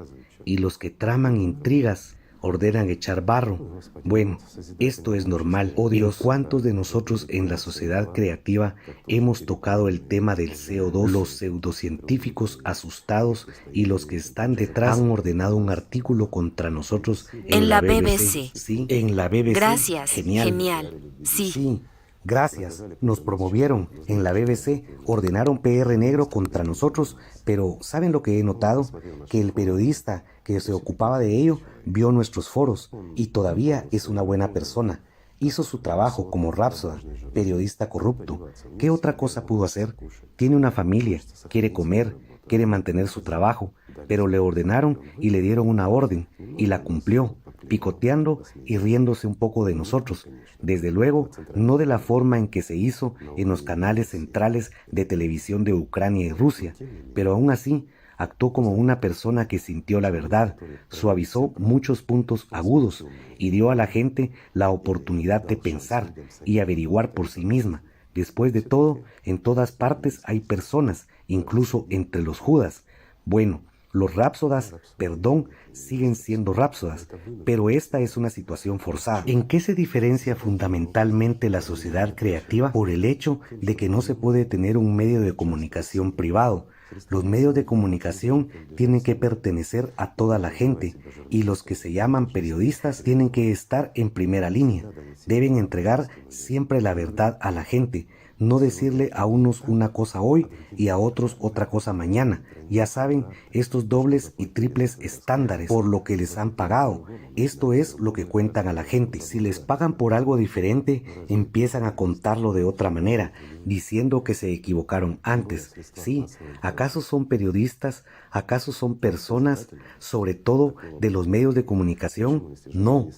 Y los que traman intrigas ordenan echar barro. Bueno, esto es normal. Oh Dios, ¿cuántos de nosotros en la sociedad creativa hemos tocado el tema del CO2? Los pseudocientíficos asustados y los que están detrás han ordenado un artículo contra nosotros en la BBC. Sí, en la BBC. Gracias. Genial. Sí. Sí. Gracias, nos promovieron en la BBC, ordenaron PR negro contra nosotros, pero ¿saben lo que he notado? Que el periodista que se ocupaba de ello vio nuestros foros y todavía es una buena persona. Hizo su trabajo como Rápsoda, periodista corrupto. ¿Qué otra cosa pudo hacer? Tiene una familia, quiere comer, quiere mantener su trabajo, pero le ordenaron y le dieron una orden, y la cumplió, picoteando y riéndose un poco de nosotros. Desde luego, no de la forma en que se hizo en los canales centrales de televisión de Ucrania y Rusia, pero aún así actuó como una persona que sintió la verdad, suavizó muchos puntos agudos y dio a la gente la oportunidad de pensar y averiguar por sí misma. Después de todo, en todas partes hay personas, incluso entre los judas. Bueno, los rápsodas, perdón, siguen siendo rápsodas, pero esta es una situación forzada. ¿En qué se diferencia fundamentalmente la sociedad creativa? Por el hecho de que no se puede tener un medio de comunicación privado. Los medios de comunicación tienen que pertenecer a toda la gente y los que se llaman periodistas tienen que estar en primera línea. Deben entregar siempre la verdad a la gente, no decirle a unos una cosa hoy y a otros otra cosa mañana. Ya saben, estos dobles y triples estándares por lo que les han pagado. Esto es lo que cuentan a la gente. Si les pagan por algo diferente, empiezan a contarlo de otra manera, diciendo que se equivocaron antes. Sí, ¿acaso son periodistas? ¿Acaso son personas, sobre todo de los medios de comunicación? No,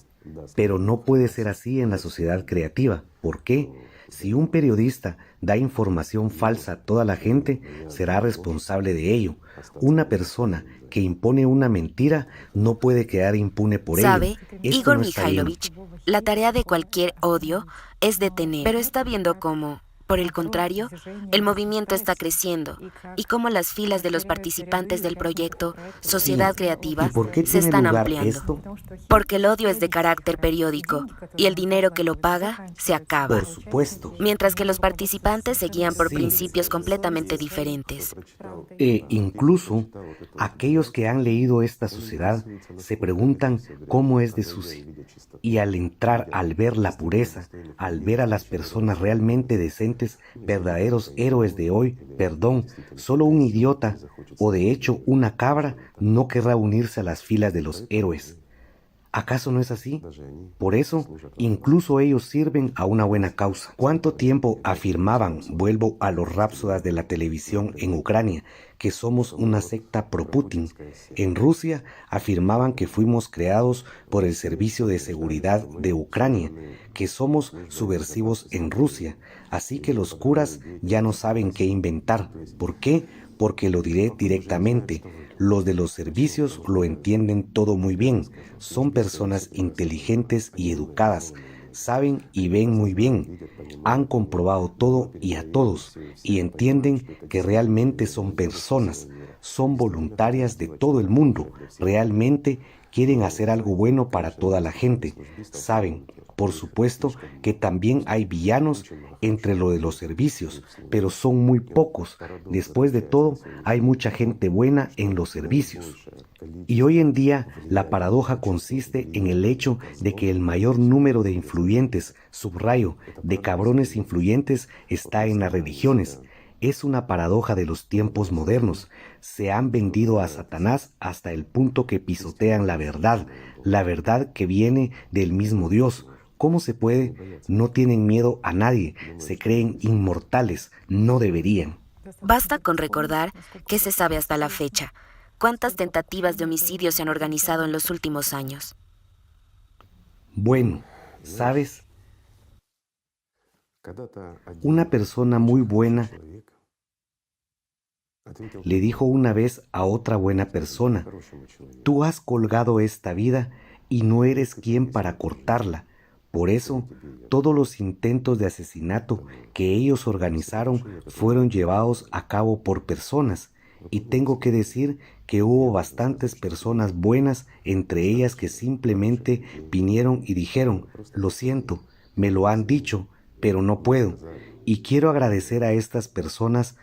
pero no puede ser así en la sociedad creativa. ¿Por qué? Si un periodista da información falsa a toda la gente, será responsable de ello. Una persona que impone una mentira no puede quedar impune por ello. ¿Sabe, Esto Igor no está bien. Mikhailovich? La tarea de cualquier odio es detener, pero está viendo cómo, por el contrario, el movimiento está creciendo y cómo las filas de los participantes del proyecto Sí. Sociedad ¿Y Creativa por qué se tiene están lugar ampliando. esto? Porque el odio es de carácter periódico y el dinero que lo paga se acaba. Por supuesto. Mientras que los participantes se guían por Sí. principios completamente diferentes. E incluso aquellos que han leído esta sociedad se preguntan cómo es de sucia. Y al entrar, al ver la pureza, al ver a las personas realmente decentes, verdaderos héroes de hoy, perdón, solo un idiota o de hecho una cabra no querrá unirse a las filas de los héroes. ¿Acaso no es así? Por eso, incluso ellos sirven a una buena causa. ¿Cuánto tiempo afirmaban, vuelvo a los rápsodas de la televisión en Ucrania, que somos una secta pro-Putin? En Rusia afirmaban que fuimos creados por el Servicio de Seguridad de Ucrania, que somos subversivos en Rusia. Así que los curas ya no saben qué inventar. ¿Por qué? Porque lo diré directamente. Los de los servicios lo entienden todo muy bien. Son personas inteligentes y educadas. Saben y ven muy bien. Han comprobado todo y a todos. Y entienden que realmente son personas. Son voluntarias de todo el mundo. Realmente quieren hacer algo bueno para toda la gente. Saben, por supuesto, que también hay villanos entre lo de los servicios, pero son muy pocos. Después de todo, hay mucha gente buena en los servicios. Y hoy en día, la paradoja consiste en el hecho de que el mayor número de influyentes, subrayo, de cabrones influyentes, está en las religiones. Es una paradoja de los tiempos modernos. Se han vendido a Satanás hasta el punto que pisotean la verdad que viene del mismo Dios. ¿Cómo se puede? No tienen miedo a nadie, se creen inmortales, no deberían. Basta con recordar qué se sabe hasta la fecha. ¿Cuántas tentativas de homicidio se han organizado en los últimos años? Bueno, ¿sabes? Una persona muy buena le dijo una vez a otra buena persona: tú has colgado esta vida y no eres quien para cortarla. Por eso, todos los intentos de asesinato que ellos organizaron fueron llevados a cabo por personas. Y tengo que decir que hubo bastantes personas buenas, entre ellas que simplemente vinieron y dijeron: lo siento, me lo han dicho, pero no puedo. Y quiero agradecer a estas personas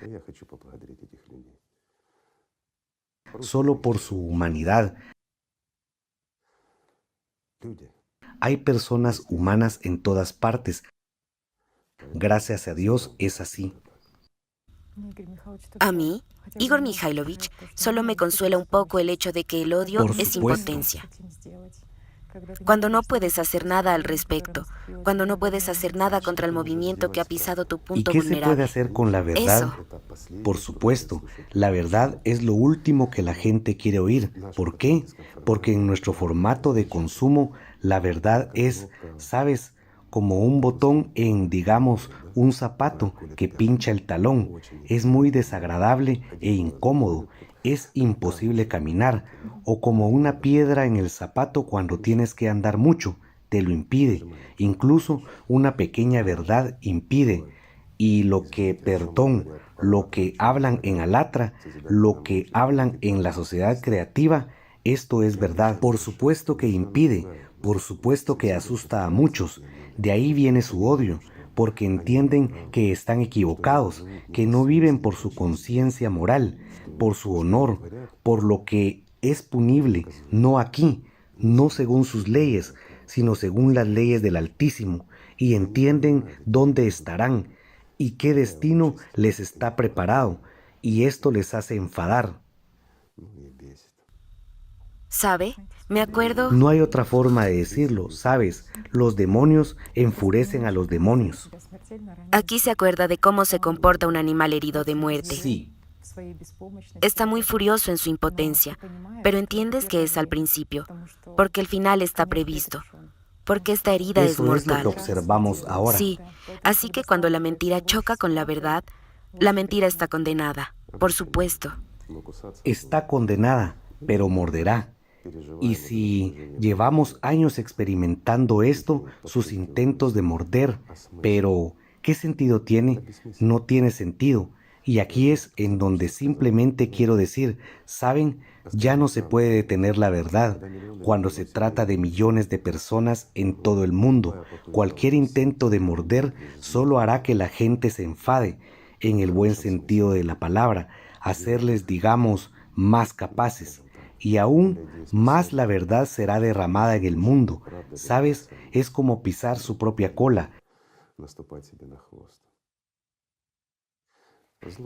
solo por su humanidad. Hay personas humanas en todas partes. Gracias a Dios es así. A mí, Igor Mikhailovich, solo me consuela un poco el hecho de que el odio Por es supuesto. impotencia. Cuando no puedes hacer nada al respecto, cuando no puedes hacer nada contra el movimiento que ha pisado tu ¿Y punto qué se puede vulnerable. hacer con la verdad? Eso. Por supuesto, la verdad es lo último que la gente quiere oír. ¿Por qué? Porque en nuestro formato de consumo, la verdad es, ¿sabes? Como un botón en, digamos, un zapato que pincha el talón. Es muy desagradable e incómodo. Es imposible caminar. O como una piedra en el zapato cuando tienes que andar mucho. Te lo impide. Incluso una pequeña verdad impide. Y lo que, perdón, lo que hablan en Alatra, lo que hablan en la sociedad creativa, esto es verdad. Por supuesto que impide, por supuesto que asusta a muchos. De ahí viene su odio, porque entienden que están equivocados, que no viven por su conciencia moral, por su honor, por lo que es punible, no aquí, no según sus leyes, sino según las leyes del Altísimo, y entienden dónde estarán y qué destino les está preparado, y esto les hace enfadar. ¿Sabe? Me acuerdo. No hay otra forma de decirlo, ¿sabes? Los demonios enfurecen a los demonios. Aquí se acuerda de cómo se comporta un animal herido de muerte. Sí, Está muy furioso en su impotencia, pero entiendes que es al principio, porque el final está previsto, porque esta herida es eso es lo que mortal. observamos ahora. Sí, así que cuando la mentira choca con la verdad, la mentira está condenada, por supuesto. Está condenada, pero morderá. Y si llevamos años experimentando esto, sus intentos de morder, pero ¿qué sentido tiene? No tiene sentido. Y aquí es en donde simplemente quiero decir, ¿saben? Ya no se puede detener la verdad cuando se trata de millones de personas en todo el mundo. Cualquier intento de morder solo hará que la gente se enfade, en el buen sentido de la palabra, hacerles, digamos, más capaces. Y aún más la verdad será derramada en el mundo. ¿Sabes? Es como pisar su propia cola.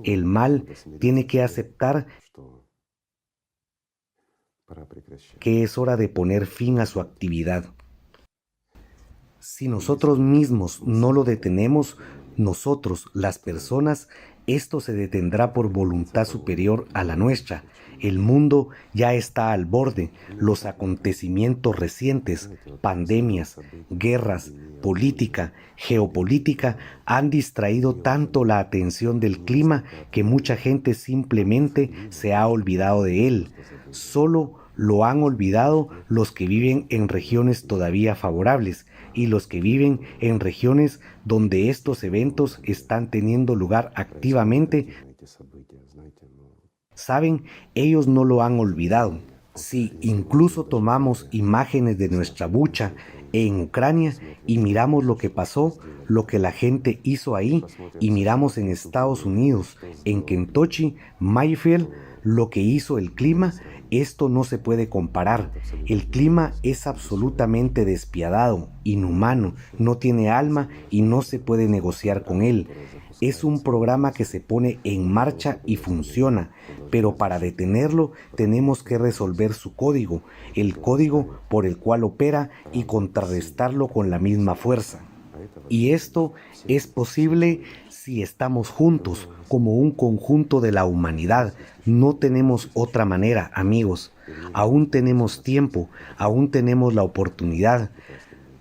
El mal tiene que aceptar que es hora de poner fin a su actividad. Si nosotros mismos no lo detenemos, nosotros, las personas, esto se detendrá por voluntad superior a la nuestra. El mundo ya está al borde. Los acontecimientos recientes, pandemias, guerras, política, geopolítica, han distraído tanto la atención del clima que mucha gente simplemente se ha olvidado de él. Solo lo han olvidado los que viven en regiones todavía favorables y los que viven en regiones donde estos eventos están teniendo lugar activamente. Saben, ellos no lo han olvidado. Si incluso tomamos imágenes de nuestra bucha en Ucrania y miramos lo que pasó, lo que la gente hizo ahí, y miramos en Estados Unidos, en Kentucky, Mayfield, lo que hizo el clima, esto no se puede comparar. El clima es absolutamente despiadado, inhumano, no tiene alma y no se puede negociar con él. Es un programa que se pone en marcha y funciona, pero para detenerlo tenemos que resolver su código, el código por el cual opera, y contrarrestarlo con la misma fuerza. Y esto es posible si estamos juntos, como un conjunto de la humanidad. No tenemos otra manera, amigos. Aún tenemos tiempo, aún tenemos la oportunidad.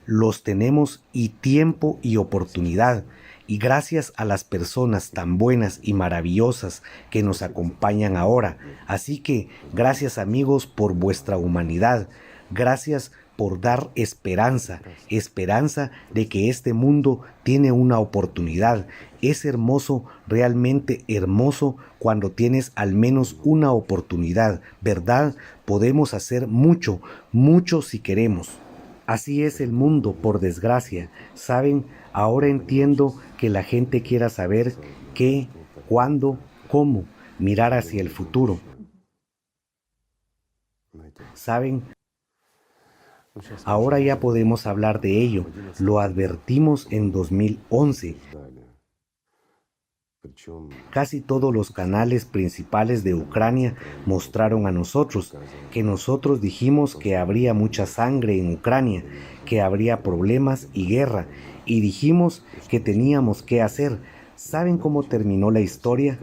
Los tenemos, y tiempo y oportunidad. Y gracias a las personas tan buenas y maravillosas que nos acompañan ahora. Así que gracias, amigos, por vuestra humanidad. Gracias por dar esperanza, esperanza de que este mundo tiene una oportunidad. Es hermoso, realmente hermoso, cuando tienes al menos una oportunidad, ¿verdad? Podemos hacer mucho, mucho si queremos. Así es el mundo, por desgracia. Saben, ahora entiendo que la gente quiera saber qué, cuándo, cómo, mirar hacia el futuro. Saben, ahora ya podemos hablar de ello. Lo advertimos en 2011. Casi todos los canales principales de Ucrania mostraron a nosotros que nosotros dijimos que habría mucha sangre en Ucrania, que habría problemas y guerra, y dijimos que teníamos que hacer. ¿Saben cómo terminó la historia?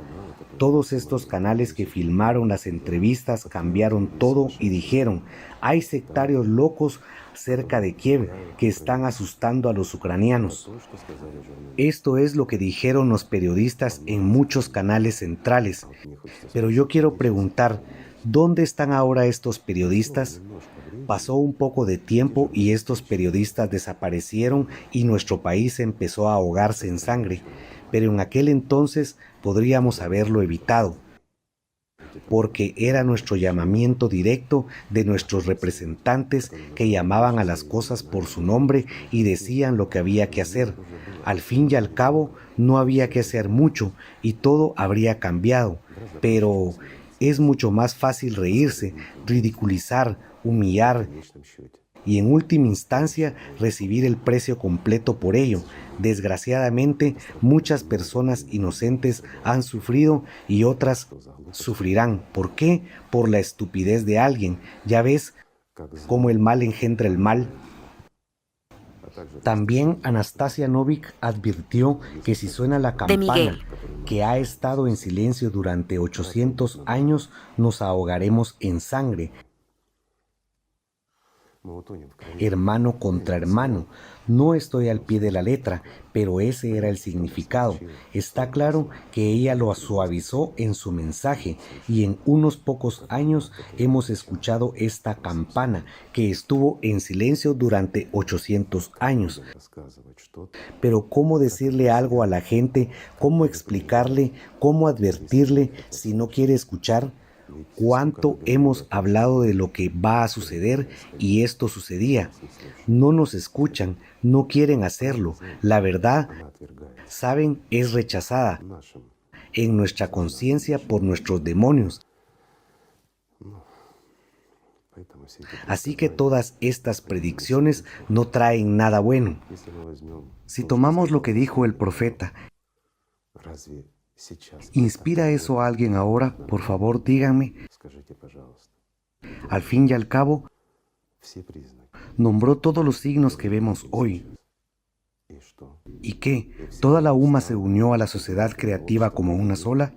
Todos estos canales que filmaron las entrevistas cambiaron todo y dijeron, hay sectarios locos cerca de Kiev que están asustando a los ucranianos. Esto es lo que dijeron los periodistas en muchos canales centrales. Pero yo quiero preguntar, ¿dónde están ahora estos periodistas? Pasó un poco de tiempo y estos periodistas desaparecieron y nuestro país empezó a ahogarse en sangre. Pero en aquel entonces podríamos haberlo evitado, porque era nuestro llamamiento directo de nuestros representantes que llamaban a las cosas por su nombre y decían lo que había que hacer. Al fin y al cabo, no había que hacer mucho y todo habría cambiado, pero es mucho más fácil reírse, ridiculizar, humillar y en última instancia recibir el precio completo por ello. Desgraciadamente, muchas personas inocentes han sufrido y otras sufrirán. ¿Por qué? Por la estupidez de alguien. Ya ves cómo el mal engendra el mal. También Anastasia Novik advirtió que si suena la De campana, Miguel. que ha estado en silencio durante 800 años, nos ahogaremos en sangre. Hermano contra hermano. No estoy al pie de la letra, pero ese era el significado. Está claro que ella lo suavizó en su mensaje y en unos pocos años hemos escuchado esta campana que estuvo en silencio durante 800 años. Pero ¿cómo decirle algo a la gente? ¿Cómo explicarle? ¿Cómo advertirle si no quiere escuchar? ¿Cuánto hemos hablado de lo que va a suceder y esto sucedía? No nos escuchan, no quieren hacerlo. La verdad, saben, es rechazada en nuestra conciencia por nuestros demonios. Así que todas estas predicciones no traen nada bueno. Si tomamos lo que dijo el profeta, ¿inspira eso a alguien ahora? Por favor, díganme. Al fin y al cabo, nombró todos los signos que vemos hoy. ¿Y qué? ¿Toda la UMA se unió a la sociedad creativa como una sola?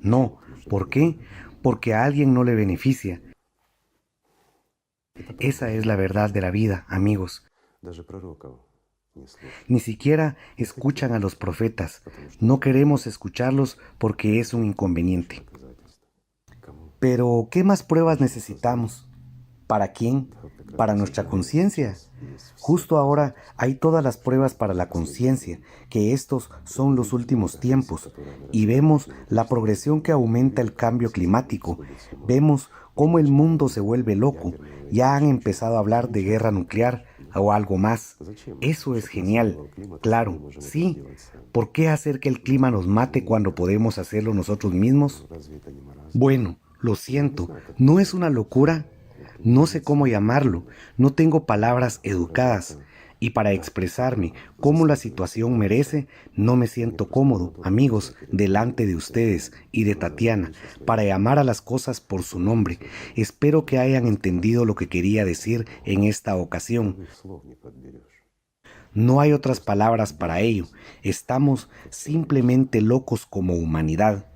No. ¿Por qué? Porque a alguien no le beneficia. Esa es la verdad de la vida, amigos. Ni siquiera escuchan a los profetas. No queremos escucharlos porque es un inconveniente. Pero, ¿qué más pruebas necesitamos? ¿Para quién? Para nuestra conciencia. Justo ahora hay todas las pruebas para la conciencia, que estos son los últimos tiempos, y vemos la progresión que aumenta el cambio climático. Vemos cómo el mundo se vuelve loco. Ya han empezado a hablar de guerra nuclear o algo más. Eso es genial. Claro, sí. ¿Por qué hacer que el clima nos mate cuando podemos hacerlo nosotros mismos? Bueno, lo siento, ¿no es una locura? No sé cómo llamarlo, no tengo palabras educadas. Y para expresarme cómo la situación merece, no me siento cómodo, amigos, delante de ustedes y de Tatiana, para llamar a las cosas por su nombre. Espero que hayan entendido lo que quería decir en esta ocasión. No hay otras palabras para ello. Estamos simplemente locos como humanidad.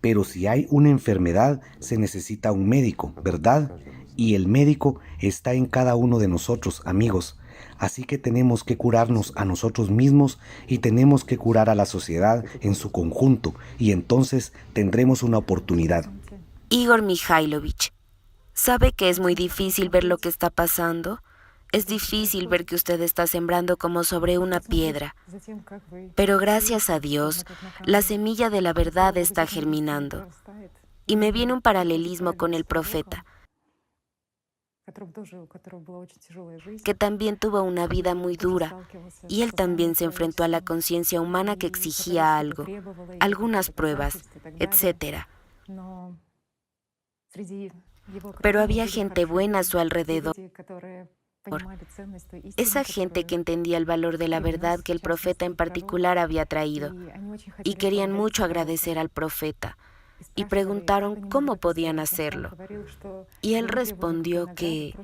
Pero si hay una enfermedad, se necesita un médico, ¿verdad? Y el médico está en cada uno de nosotros, amigos. Así que tenemos que curarnos a nosotros mismos y tenemos que curar a la sociedad en su conjunto, y entonces tendremos una oportunidad. Igor Mikhailovich, ¿sabe que es muy difícil ver lo que está pasando? Es difícil ver que usted está sembrando como sobre una piedra. Pero gracias a Dios, la semilla de la verdad está germinando. Y me viene un paralelismo con el profeta, que también tuvo una vida muy dura, y él también se enfrentó a la conciencia humana que exigía algo, algunas pruebas, etc. Pero había gente buena a su alrededor. Esa gente que entendía el valor de la verdad que el profeta en particular había traído, y querían mucho agradecer al profeta, y preguntaron cómo podían hacerlo. Y él respondió que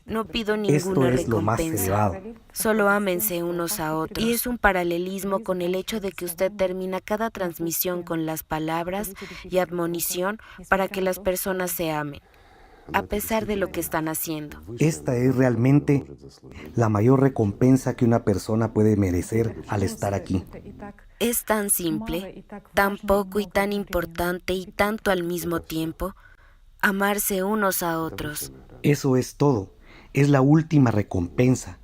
no pido Esto ninguna es lo más recompensa, elevado. solo ámense unos a otros. Y es un paralelismo con el hecho de que usted termina cada transmisión con las palabras y admonición para que las personas se amen, a pesar de lo que están haciendo. Esta es realmente la mayor recompensa que una persona puede merecer al estar aquí. Es tan simple, tan poco y tan importante y tanto al mismo tiempo, amarse unos a otros. Eso es todo. Es la última recompensa.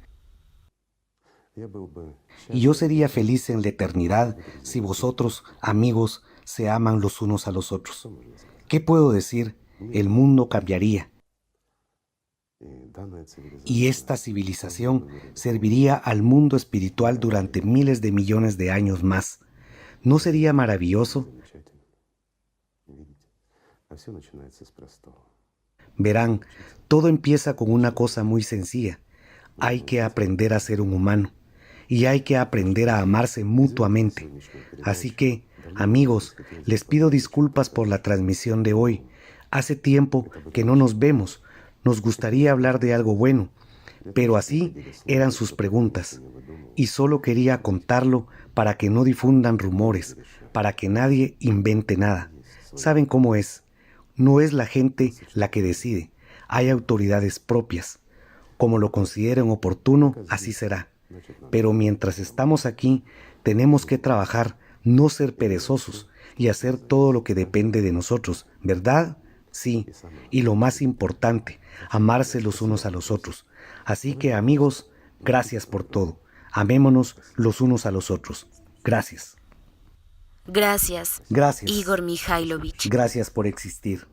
Y yo sería feliz en la eternidad si vosotros, amigos, se aman los unos a los otros. ¿Qué puedo decir? El mundo cambiaría. Y esta civilización serviría al mundo espiritual durante miles de millones de años más. ¿No sería maravilloso? Verán, todo empieza con una cosa muy sencilla. Hay que aprender a ser un humano y hay que aprender a amarse mutuamente. Así que, amigos, les pido disculpas por la transmisión de hoy. Hace tiempo que no nos vemos. Nos gustaría hablar de algo bueno, pero así eran sus preguntas. Y solo quería contarlo para que no difundan rumores, para que nadie invente nada. ¿Saben cómo es? No es la gente la que decide. Hay autoridades propias. Como lo consideren oportuno, así será. Pero mientras estamos aquí, tenemos que trabajar, no ser perezosos y hacer todo lo que depende de nosotros, ¿verdad? Sí, y lo más importante, amarse los unos a los otros. Así que, amigos, gracias por todo. Amémonos los unos a los otros. Gracias. Gracias, Gracias. Igor Mikhailovich. Gracias por existir.